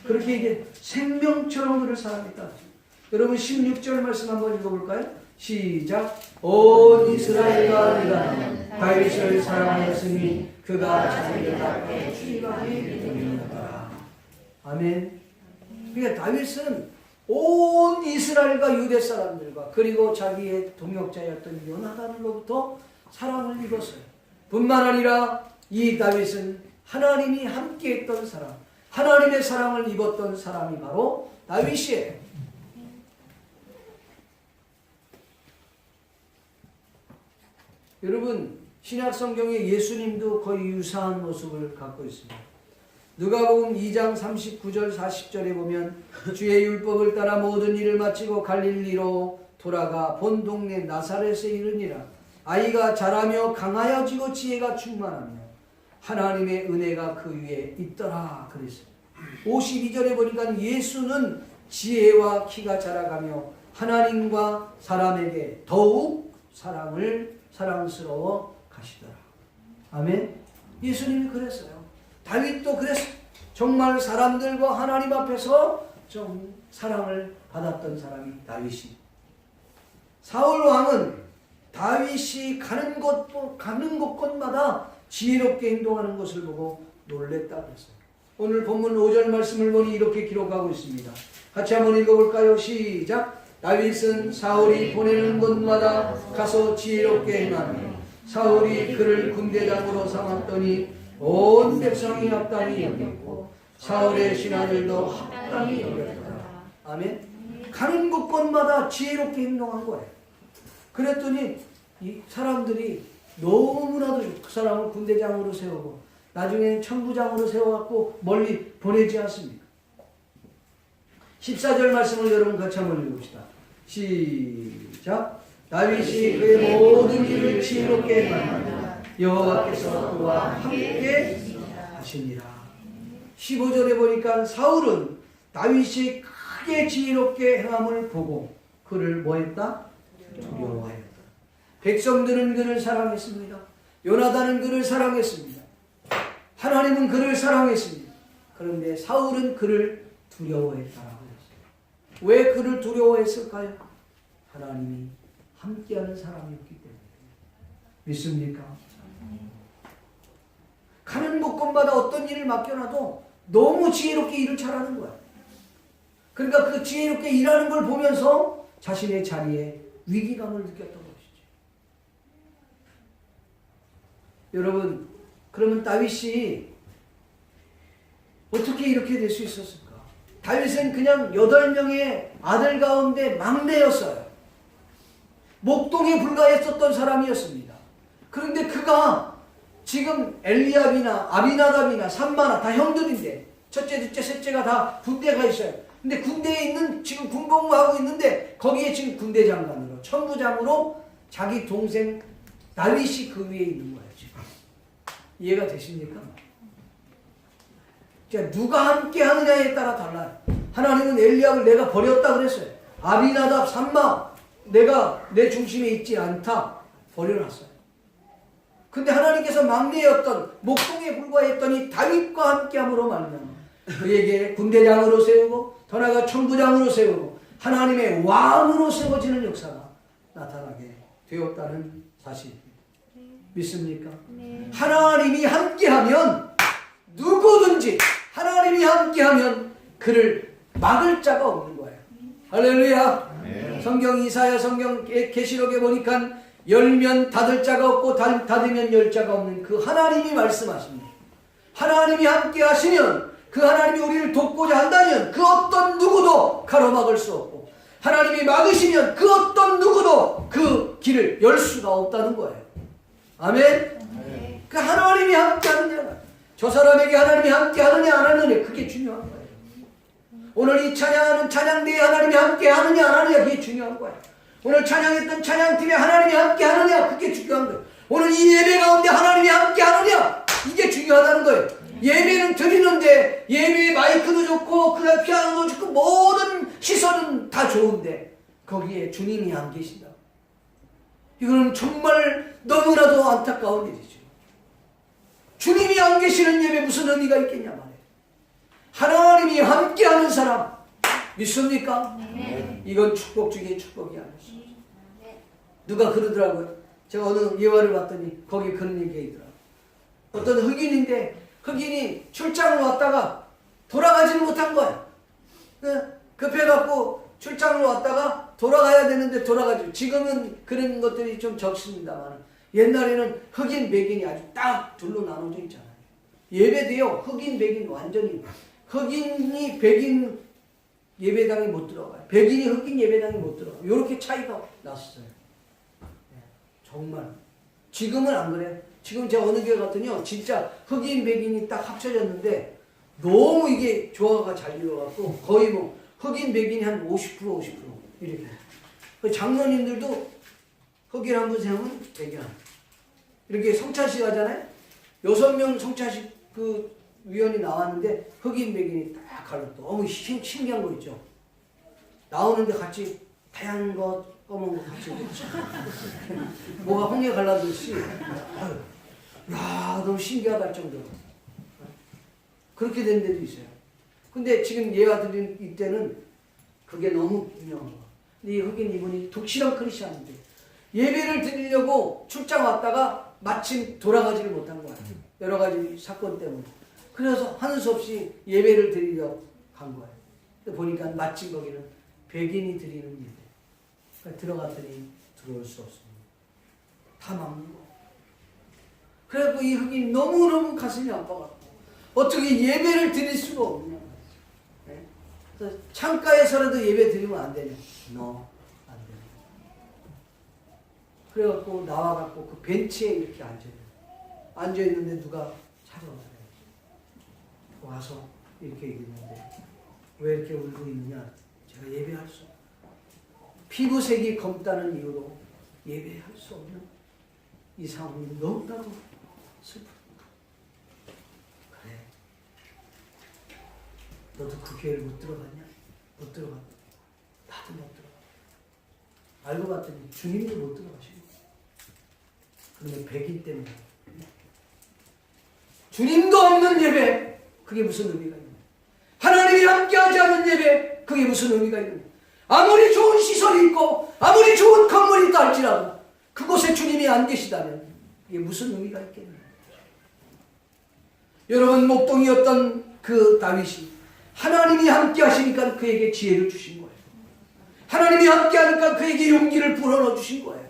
그렇게 이제 생명처럼 그를 사랑했다. 여러분 16절 말씀 한번 읽어볼까요? 시작. 온 이스라엘과 네가 다윗을 사랑하였으니 그가 자기를 앞에 주의하게 되었다. 아멘. 그러니까 다윗은 온 이스라엘과 유대 사람들과 그리고 자기의 동역자였던 요나단으로부터 사랑을 입었어요. 뿐만 아니라 이 다윗은 하나님이 함께했던 사람, 하나님의 사랑을 입었던 사람이 바로 다윗이에요. 여러분 신약 성경에 예수님도 거의 유사한 모습을 갖고 있습니다. 누가복음 2장 39절 40절에 보면 주의 율법을 따라 모든 일을 마치고 갈릴리로 돌아가 본 동네 나사렛에 이르니라. 아이가 자라며 강하여지고 지혜가 충만하며 하나님의 은혜가 그 위에 있더라 그랬어요. 52절에 보니까 예수는 지혜와 키가 자라가며 하나님과 사람에게 더욱 사랑스러워 가시더라. 아멘. 예수님이 그랬어요. 다윗도 그랬어요. 정말 사람들과 하나님 앞에서 좀 사랑을 받았던 사람이 다윗이. 사울 왕은 다윗이 가는 곳곳마다 지혜롭게 행동하는 것을 보고 놀랬다 그랬어요. 오늘 본문 5절 말씀을 보니 이렇게 기록하고 있습니다. 같이 한번 읽어볼까요? 시작. 다윗은 사울이 보내는 곳마다 가서 지혜롭게 행하며 사울이 그를 군대장으로 삼았더니 온 백성이 합당히 여겼고 사울의 신하들도 합당히 여겼더라. 아멘. 가는 곳곳마다 지혜롭게 행동한 거예요. 그랬더니 이 사람들이 너무나도 그 사람을 군대장으로 세우고 나중에는 천부장으로 세워갖고 멀리 보내지 않습니까? 14절 말씀을 여러분 같이 한번 읽읍시다. 시작. 다윗이 그의 모든 일을 지혜롭게 행하며 여호와께서 그와 함께 하시니라. 15절에 보니까 사울은 다윗이 크게 지혜롭게 행함을 보고 그를 뭐했다? 두려워하였다. 백성들은 그를 사랑했습니다. 요나단은 그를 사랑했습니다. 하나님은 그를 사랑했습니다. 그런데 사울은 그를 두려워했다라고 했어요. 왜 그를 두려워했을까요? 하나님이 함께하는 사람이었기 때문에. 믿습니까? 가는 곳곳마다 어떤 일을 맡겨놔도 너무 지혜롭게 일을 잘하는 거야. 그러니까 그 지혜롭게 일하는 걸 보면서 자신의 자리에 위기감을 느꼈던 것이죠. 여러분, 그러면 다윗이 어떻게 이렇게 될 수 있었을까? 다윗은 그냥 8명의 아들 가운데 막내였어요. 목동에 불과했었던 사람이었습니다. 그런데 그가 지금 엘리압이나 아비나답이나 삼마나 다 형들인데 첫째, 둘째, 셋째가 다 군대가 있어요. 근데 군대에 있는 지금 군복무하고 있는데 거기에 지금 군대 장관으로 천부장으로 자기 동생 다윗이 그 위에 있는 거예요. 지금. 이해가 되십니까? 자, 누가 함께 하느냐에 따라 달라요. 하나님은 엘리압을 내가 버렸다 그랬어요. 아비나답, 삼마 내가 내 중심에 있지 않다 버려놨어요. 근데 하나님께서 막내였던 목동에 불과했더니 다윗과 함께함으로 말미암아 그에게 군대장으로 세우고 더 나아가 천부장으로 세우고 하나님의 왕으로 세워지는 역사가 나타나게 되었다는 사실입니다. 믿습니까? 네. 하나님이 함께하면 누구든지 하나님이 함께하면 그를 막을 자가 없는 거예요. 할렐루야. 네. 성경 이사야 성경 계시록에 보니까 열면 닫을 자가 없고 닫으면 열 자가 없는 그 하나님이 말씀하십니다. 하나님이 함께 하시면 그 하나님이 우리를 돕고자 한다면 그 어떤 누구도 가로막을 수 없고 하나님이 막으시면 그 어떤 누구도 그 길을 열 수가 없다는 거예요. 아멘? 네. 그 하나님이 함께 하느냐 저 사람에게 하나님이 함께 하느냐 안 하느냐 그게 중요한 거예요. 오늘 이 찬양하는 찬양대에 하나님이 함께 하느냐 안 하느냐 그게 중요한 거예요. 오늘 찬양했던 찬양팀에 하나님이 함께 하느냐 그게 중요한 거예요. 오늘 이 예배 가운데 하나님이 함께 하느냐 이게 중요하다는 거예요. 예배는 드리는데 예배의 마이크도 좋고 그다음 피아노도 좋고 모든 시설은 다 좋은데 거기에 주님이 안 계신다. 이거는 정말 너무나도 안타까운 일이죠. 주님이 안 계시는 예배 무슨 의미가 있겠냐 말이에요. 하나님이 함께하는 사람 믿습니까? 네. 이건 축복 중에 축복이 아니죠. 누가 그러더라고요. 제가 어느 예화를 봤더니 거기에 그런 얘기가 있더라고요. 어떤 흑인인데 흑인이 출장을 왔다가 돌아가지는 못한 거야. 급해갖고 출장을 왔다가 돌아가야 되는데 돌아가지. 지금은 그런 것들이 좀 적습니다만 옛날에는 흑인 백인이 아주 딱 둘로 나눠져 있잖아요. 예배도요 흑인 백인 완전히 흑인이 백인 예배당에 못 들어가요. 백인이 흑인 예배당에 못 들어가요. 이렇게 차이가 났어요. 정말 지금은 안 그래요. 지금 제가 어느 교회 갔더니요, 진짜 흑인, 백인이 딱 합쳐졌는데 너무 이게 조화가 잘 이루어갖고 거의 뭐 흑인, 백인이 한 50% 이렇게. 장로님들도 흑인 한 분 세우면 백인 한 분. 이렇게 성찬식 하잖아요. 6명 성찬식 그 위원이 나왔는데 흑인, 백인이 딱 갈라. 너무 신기한 거 있죠. 나오는데 같이 다양한 거 검은 거 같이 뭐가 홍해 갈라듯이 야 너무 신기하다 할 정도로 그렇게 된 데도 있어요. 근데 지금 예화 드린 이때는 그게 너무 유명한 거. 근데 이 흑인 이분이 독실한 크리스찬인데 예배를 드리려고 출장 왔다가 마침 돌아가지를 못한 거야. 여러 가지 사건 때문에. 그래서 하는 수 없이 예배를 드리려 간 거예요. 보니까 마침 거기는 백인이 드리는 예배. 그러니까 들어갔더니 들어올 수 없습니다. 다 막는 거. 그래갖고 이 흑인 너무너무 가슴이 아파갖고 어떻게 예배를 드릴 수가 없냐. 네? 그래서 창가에서라도 예배 드리면 안 되냐. 안 되냐. 그래갖고 나와갖고 그 벤치에 이렇게 앉아있는데 누가 찾아와요. 와서 이렇게 얘기했는데 왜 이렇게 울고 있느냐. 제가 예배할 수 없어요. 피부색이 검다는 이유로 예배할 수 없는 이 상황이 너무나도 슬프다. 그래. 너도 그 교회를 못 들어갔냐? 못 들어갔다. 나도 못 들어갔다. 알고 봤더니 주님도 못 들어가시고. 그러면 백인 때문에. 주님도 없는 예배, 그게 무슨 의미가 있냐? 하나님이 함께하지 않는 예배, 그게 무슨 의미가 있냐? 아무리 좋은 시설이 있고 아무리 좋은 건물이 있다 할지라도 그곳에 주님이 안 계시다면 이게 무슨 의미가 있겠느냐. 여러분 목동이었던 그 다윗이 하나님이 함께 하시니까 그에게 지혜를 주신 거예요. 하나님이 함께 하니까 그에게 용기를 불어넣어 주신 거예요.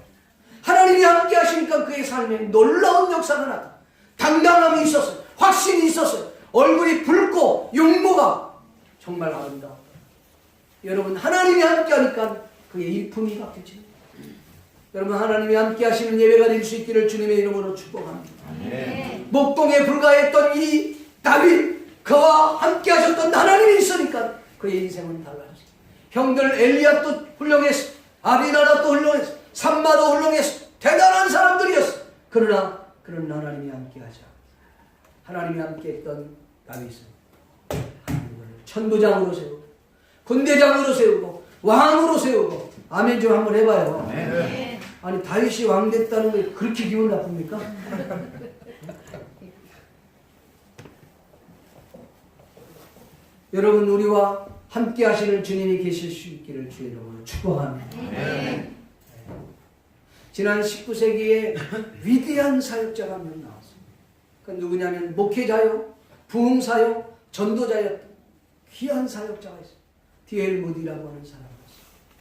하나님이 함께 하시니까 그의 삶에 놀라운 역사가 나타. 당당함이 있었어요. 확신이 있었어요. 얼굴이 붉고 용모가 정말 아름다워. 여러분 하나님이 함께 하니까 그의 일품이 바뀌지. 여러분 하나님이 함께 하시는 예배가 될 수 있기를 주님의 이름으로 축복합니다. 목동에 불과했던 이 다윗, 그와 함께 하셨던 하나님이 있으니까 그의 인생은 달라졌어요. 형들 엘리압도 훌륭했어. 아비나답도 훌륭했어. 삼마도 훌륭했어. 대단한 사람들이었어. 그러나 그런 하나님이 함께 하자. 하나님이 함께 했던 다윗은 하나님을 천부장으로 세우고 군대장으로 세우고 왕으로 세우고. 아멘 좀 한번 해봐요. 네. 아니 다윗이 왕 됐다는 게 그렇게 기분 나쁩니까? 여러분 우리와 함께 하시는 주님이 계실 수 있기를 주의 이름으로 축복합니다. 네. 지난 19세기에 위대한 사역자가 한 명 나왔습니다. 그 누구냐면 목회자요, 부흥사요, 전도자였던 귀한 사역자가 있어요. D.L. 무디라고 하는 사람이었어요.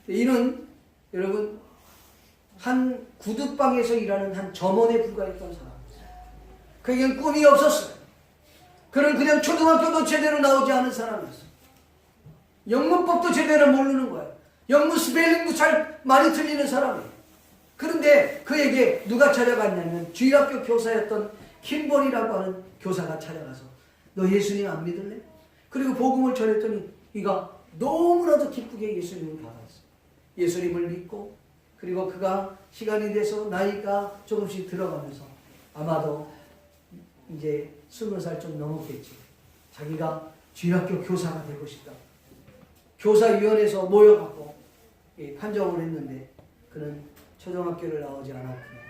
이는 여러분 한 구두방에서 일하는 한 점원에 불과했던 사람이었어요. 그에겐 꿈이 없었어요. 그는 그냥 초등학교도 제대로 나오지 않은 사람이었어요. 영문법도 제대로 모르는 거예요. 영문 스펠링도 잘 많이 틀리는 사람이에요. 그런데 그에게 누가 찾아갔냐면 주일학교 교사였던 킴볼이라고 하는 교사가 찾아가서 너 예수님 안 믿을래? 그리고 복음을 전했더니 이가 너무나도 기쁘게 예수님을 받았어요. 예수님을 믿고 그리고 그가 시간이 돼서 나이가 조금씩 들어가면서 아마도 이제 20살 좀 넘었겠지. 자기가 주일학교 교사가 되고 싶다. 교사위원회에서 모여갖고 판정을 했는데 그는 초등학교를 나오지 않았구나.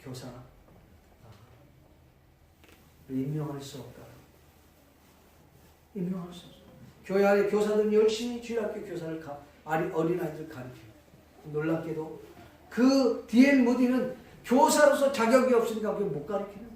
교사 임명할 수 없다. 임명할 수 없어. 교회 안에 교사들은 열심히 주일학교 교사를 어린아이들 가르쳐요. 놀랍게도 그 D.L. 무디는 교사로서 자격이 없으니까 그게 못 가르치는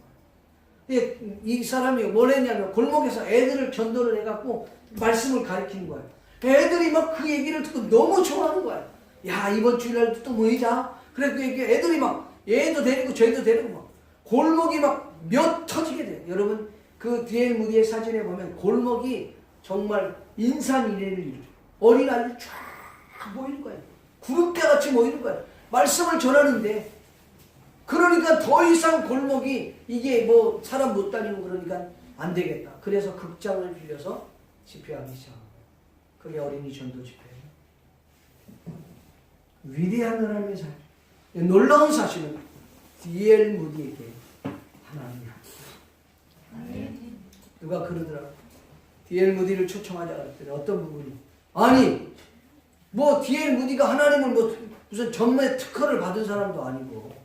거예요. 이 사람이 뭘 했냐면 골목에서 애들을 전도를 해갖고 말씀을 가르치는 거예요. 애들이 막 그 얘기를 듣고 너무 좋아하는 거예요. 야 이번 주일날 또 모이자. 그래 그 애들이 막 얘도 데리고 쟤도 데리고 막 골목이 막 몇 터지게 돼요. 여러분 그 D.L. 무디의 사진에 보면 골목이 정말 인산인해를 이루죠. 어린아이들 쫙 모이는 거예요. 구름대같이 모이는 거예요. 말씀을 전하는데 그러니까 더 이상 골목이 이게 뭐 사람 못 다니고 그러니까 안 되겠다. 그래서 극장을 빌려서 집회하기 시작한 거예요. 그게 어린이 전도 집회예요. 위대한 하나님의 사실. 놀라운 사실은 D.L. 무디에게 하나님이 합니다. 누가 그러더라. D.L. 무디를 초청하자 그랬더니 어떤 부분이 아니 뭐 D.L. 무디가 하나님을 뭐 무슨 전매 특허를 받은 사람도 아니고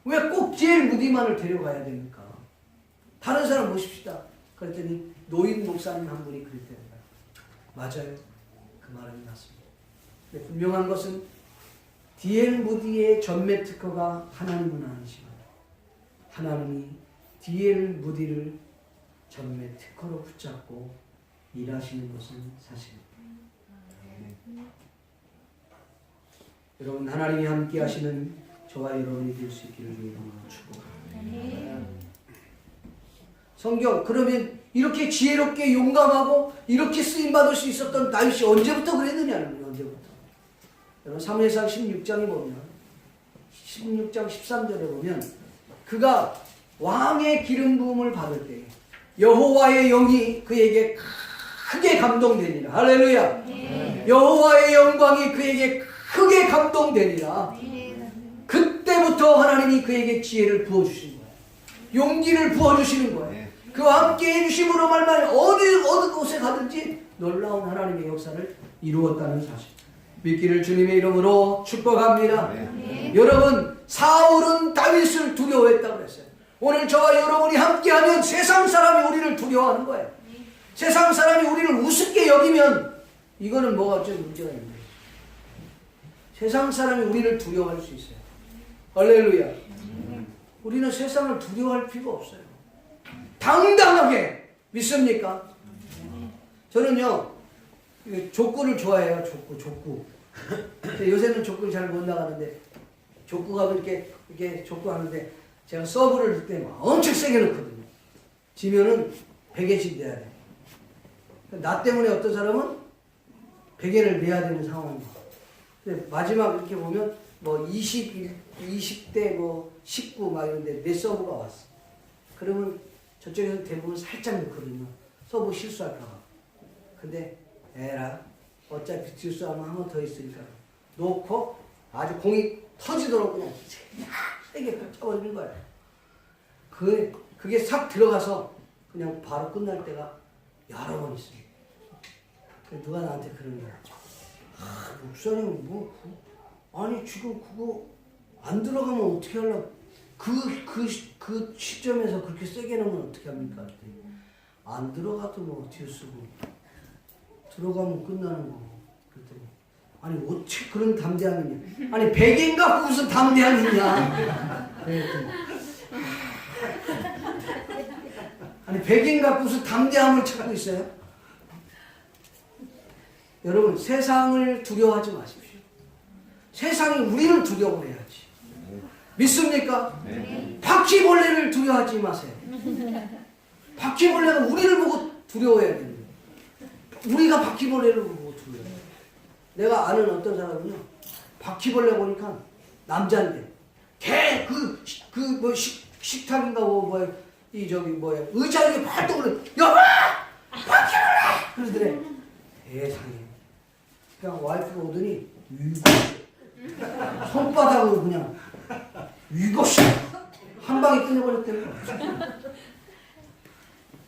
왜 꼭 D.L. 무디만을 데려가야 됩니까? 다른 사람 모십시다. 그랬더니 노인 목사님 한 분이 그랬답니다. 맞아요. 그 말은 맞습니다. 근데 분명한 것은 D.L. 무디의 전매 특허가 하나님은 아니지만 하나님이 D.L. 무디를 전매 특허로 붙잡고 일하시는 것은 사실입니다. 여러분 하나님이 함께 하시는 저와 여러분이 될 수 있기를 주의 이름으로 축복합니다. 성경 그러면 이렇게 지혜롭게 용감하고 이렇게 쓰임받을 수 있었던 다윗이 언제부터 그랬느냐는 거예요. 언제부터. 여러분 사무엘상 16장에 보면 16장 13절에 보면 그가 왕의 기름 부음을 받을 때 여호와의 영이 그에게 크게 감동되니라. 할렐루야. 네. 여호와의 영광이 그에게 크게 감동되니라. 네. 그때부터 하나님이 그에게 지혜를 부어주신 거예요. 용기를 부어주시는 거예요. 네. 그와 함께 해주심으로 말미암아 어느 곳에 가든지 놀라운 하나님의 역사를 이루었다는 사실. 믿기를 주님의 이름으로 축복합니다. 네. 여러분 사울은 다윗을 두려워했다고 했어요. 오늘 저와 여러분이 함께하면 세상 사람이 우리를 두려워하는 거예요. 세상 사람이 우리를 우습게 여기면 이거는 뭐가 좀 문제가 있는 거예요. 세상 사람이 우리를 두려워할 수 있어요. 할렐루야. 우리는 세상을 두려워할 필요가 없어요. 당당하게 믿습니까? 저는요 족구를 좋아해요. 족구. 요새는 족구를 잘 못 나가는데 족구 가면 이렇게 족구 하는데 제가 서브를 넣을 때 엄청 세게 넣거든요. 지면은 100개씩 내야 돼. 나 때문에 어떤 사람은 100개를 내야 되는 상황이에요. 근데 마지막 이렇게 보면 뭐 20대 뭐 19 막 이런데 내 서브가 왔어. 그러면 저쪽에서 대부분 살짝 넣거든요. 서브 실수할까봐. 근데 에라 어차피 뒷싸움은 한 번 더 있으니까 놓고 아주 공이 터지도록 그냥 세게 쳐버리는 거야. 그게 싹 들어가서 그냥 바로 끝날 때가 여러 번 있습니다. 누가 나한테 그러는 거야. 목사님 아니 지금 그거 안 들어가면 어떻게 하려고 그 시점에서 그렇게 세게 넣으면 어떻게 합니까? 안 들어가도 뭐 뒤쓰고 들어가면 끝나는 거. 그랬더니 아니 어떻게 그런 담대함이냐. 아니 100인가 무슨 담대함이냐. 그랬더니 아니 100인가 무슨 담대함을 찾고 있어요. 여러분 세상을 두려워하지 마십시오. 세상이 우리를 두려워해야지. 믿습니까? 네. 바퀴벌레를 두려워하지 마세요. 바퀴벌레가 우리를 보고 두려워해야 됩니다. 우리가 바퀴벌레를 보고 두려워해요. 내가 아는 어떤 사람은요, 바퀴벌레 보니까 남자인데, 식탁인가 의자에 발동을 여봐! 바퀴벌레! 그러더래. 세상에. 그냥 와이프가 오더니 손바닥으로 그냥 이것이 한 방에 끝내버렸다는 거야.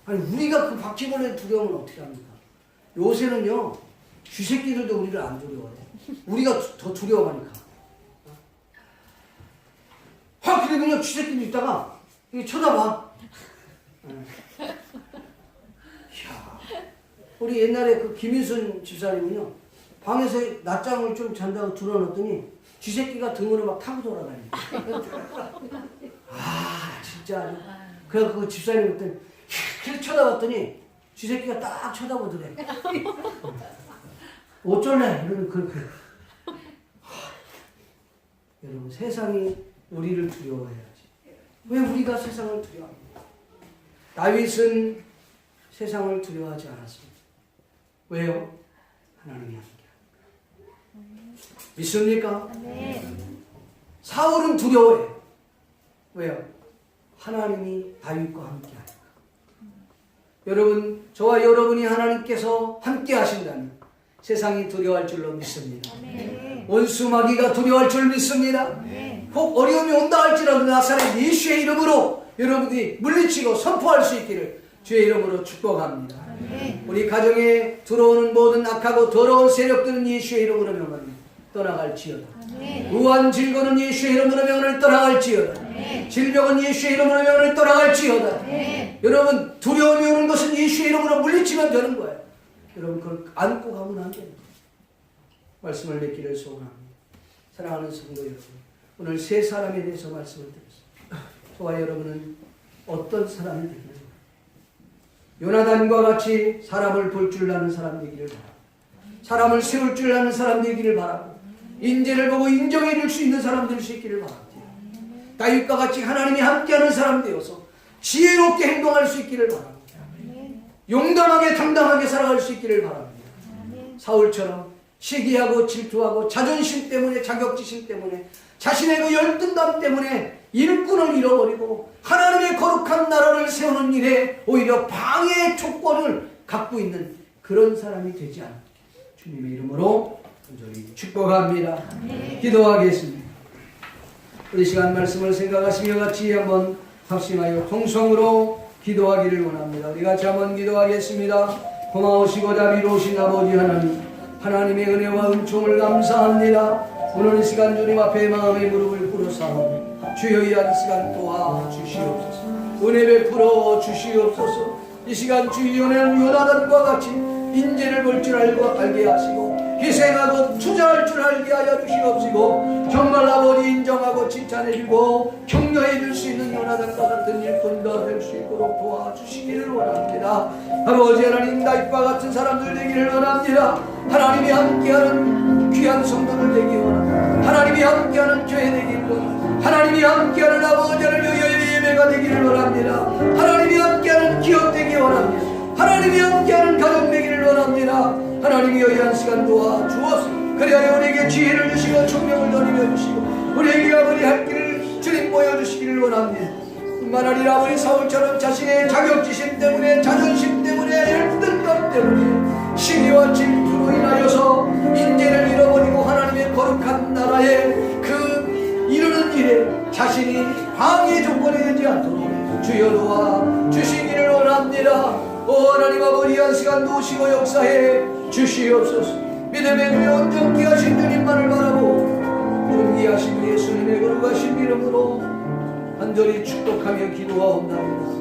아니 우리가 그 바퀴벌레 두려움을 어떻게 합니까? 요새는요 쥐새끼들도 우리를 안 두려워해. 우리가 더 두려워하니까. 확 그러면요 쥐새끼도 있다가 이렇게 쳐다봐. 이야, 우리 옛날에 그 김인순 집사님은요 방에서 낮잠을 좀 잔다고 들어놓더니 쥐새끼가 등으로 막 타고 돌아다니고. 아 진짜. 그래서 그 집사님 그때 이렇게 쳐다봤더니 쥐새끼가 딱 쳐다보더래. 어쩔래? 이러면 그렇게. 여러분 세상이 우리를 두려워해야지. 왜 우리가 세상을 두려워합니까? 다윗은 세상을 두려워하지 않았습니다. 왜요? 하나님이 함께. 믿습니까? 네. 사울은 두려워해. 왜요? 하나님이 다윗과 함께하니까. 여러분, 저와 여러분이 하나님께서 함께 하신다면 세상이 두려워할 줄로 믿습니다. 원수 마귀가 두려워할 줄 믿습니다. 혹 어려움이 온다 할지라도 나사렛 예수의 이름으로 여러분이 물리치고 선포할 수 있기를 주의 이름으로 축복합니다. 우리 가정에 들어오는 모든 악하고 더러운 세력들은 예수의 이름으로 명하니 떠나갈지어다. 우한 질거는 예수의 이름으로 명하니 떠나갈지어다. 질병은 예수의 이름으로 명하니 떠나갈지어다. 여러분, 두려움이 오는 것은 예수의 이름으로 물리치면 되는 거예요. 여러분, 그걸 안고 가면 안 됩니다. 말씀을 맺기를 소원합니다. 사랑하는 성도 여러분, 오늘 세 사람에 대해서 말씀을 드렸습니다. 저와 여러분은 어떤 사람이 되기를 바랍니다. 요나단과 같이 사람을 볼 줄 아는 사람 되기를 바랍니다. 사람을 세울 줄 아는 사람 되기를 바라고, 인재를 보고 인정해 줄 수 있는 사람 될 수 있기를 바랍니다. 다윗과 같이 하나님이 함께하는 사람 되어서 지혜롭게 행동할 수 있기를 바랍니다. 용감하게 당당하게 살아갈 수 있기를 바랍니다. 사울처럼 시기하고 질투하고 자존심 때문에, 자격지심 때문에, 자신의 그 열등감 때문에 일꾼을 잃어버리고 하나님의 거룩한 나라를 세우는 일에 오히려 방해의 조건을 갖고 있는 그런 사람이 되지 않게 주님의 이름으로 간절히 축복합니다. 기도하겠습니다. 우리 시간 말씀을 생각하시며 같이 한번 합심하여 통성으로 기도하기를 원합니다. 우리 같이 한번 기도하겠습니다. 고마우시고 자비로우신 아버지 하나님, 하나님의 은혜와 은총을 감사합니다. 오늘 이 시간 주님 앞에 마음의 무릎을 꿇어사오니 주여 이 한 시간 도와주시옵소서. 은혜 베풀어 주시옵소서. 이 시간 주의 은혜는 요나단과 같이 인재를 볼 줄 알게 하시고 희생하고 투자할 줄 알게 하여 주시옵시고, 정말 아버지 인정하고 칭찬해주고 격려해줄 수 있는 요나단과 같은 일꾼가 될 수 있도록 도와주시기를 원합니다. 아버지 하나님, 다윗과 같은 사람들 되기를 원합니다. 하나님이 함께하는 귀한 성도들 되기 원합니다. 하나님이 함께하는 교회 되기를 원합니다. 하나님이 함께하는 아버지 하나님의 예배가 되기를 원합니다. 하나님이 함께하는 기업 되기 원합니다. 하나님이 함께하는 가정 되기를 원합니다. 하나님이 여기 한 시간 도와주옵소서. 그래야 우리에게 지혜를 주시고 총명을 더리며 주시고 우리에게 아버지 할 길을 주님 보여주시기를 원합니다. 뿐만 아니라 아버지 사울처럼 자신의 자격지심 때문에, 자존심 때문에, 열등감 때문에, 시기와 질투로 인하여서 인재를 잃어버리고 하나님의 거룩한 나라에 그 이루는 일에 자신이 방해 조건이 되지 않도록 주여 도와 주시기를 원합니다. 오 하나님 아버지, 한 시간 도우시고 역사해 주시옵소서. 믿음의 눈에 온전케 하신 주님만을 바라보고 존귀하신 예수님의 거룩하신 이름으로 간절히 축복하며 기도하옵나이다.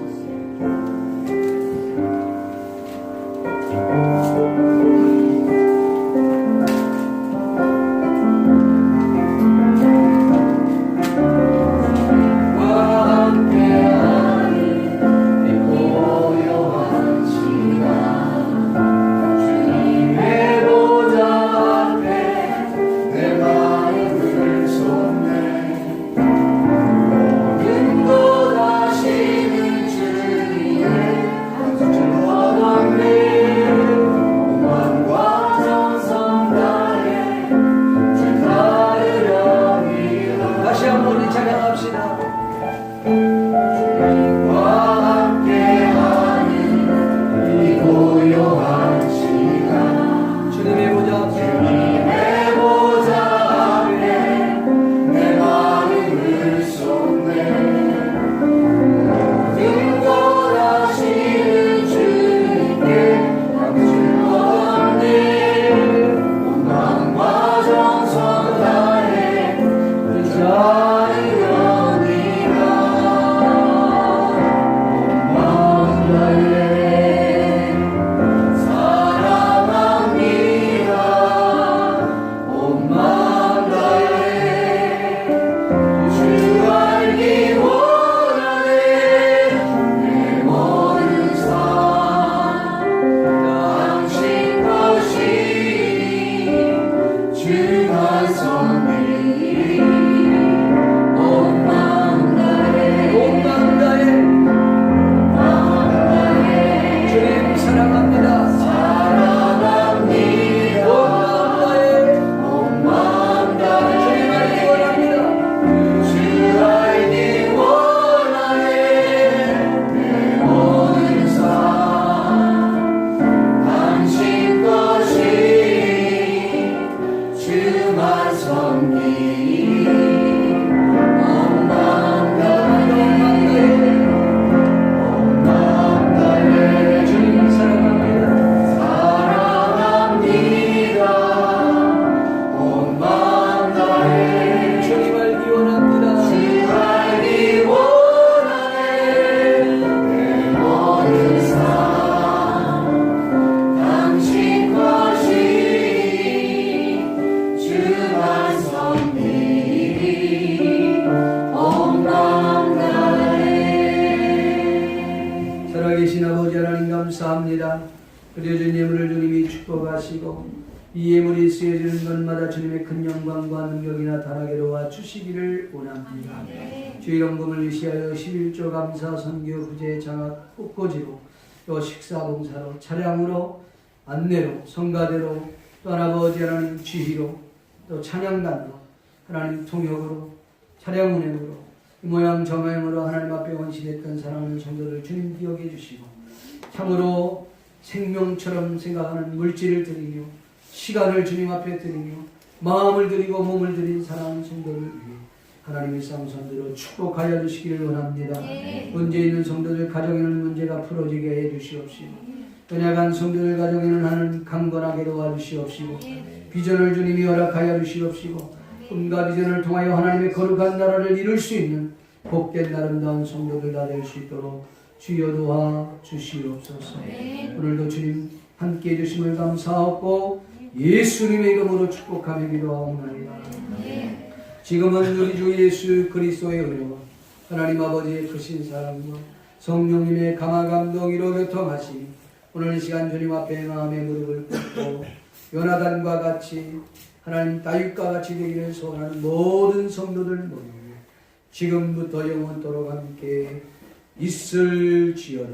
그려진 예물을 주님이 축복하시고 이 예물이 쓰여지는 것마다 주님의 큰 영광과 능력이 나타나게 도와 주시기를 원합니다. 주의 영광을 위시하여 11조 감사 선교 부재 장학 꽃꽂이로 또 식사봉사로 차량으로 안내로 성가대로 또 아버지 하나님 지휘로 또 찬양단으로 하나님 통역으로 차량 운행으로 이 모양 저 모양으로 하나님 앞에 헌신했던 사랑하는 성도들 주님 기억해 주시고 참으로 생명처럼 생각하는 물질을 드리며 시간을 주님 앞에 드리며 마음을 드리고 몸을 드린 사랑하는 성도를 위해 하나님의 쌍손으로 축복하여 주시기를 원합니다. 문제 있는 성도들 가정에는 문제가 풀어지게 해 주시옵시고 연약한 성도들 가정에는 하는 강건하게 도와주시옵시고 비전을 주님이 허락하여 주시옵시고 꿈과 비전을 통하여 하나님의 거룩한 나라를 이룰 수 있는 복된 아름다운 성도들 다 될 수 있도록 주여 도와 주시옵소서. 오늘도 주님 함께해 주심을 감사하고 예수님의 이름으로 축복하며 기도하옵나이다. 지금은 우리 주 예수 그리스도의 은혜와 하나님 아버지의 크신 사랑과 성령님의 강한 감동으로 교통하시니 오늘 이 시간 주님 앞에 마음의 무릎을 꿇고 요나단과 같이 하나님 다윗과 같이 되기를 소원하는 모든 성도들 모두 지금부터 영원토록 함께 있을지어다.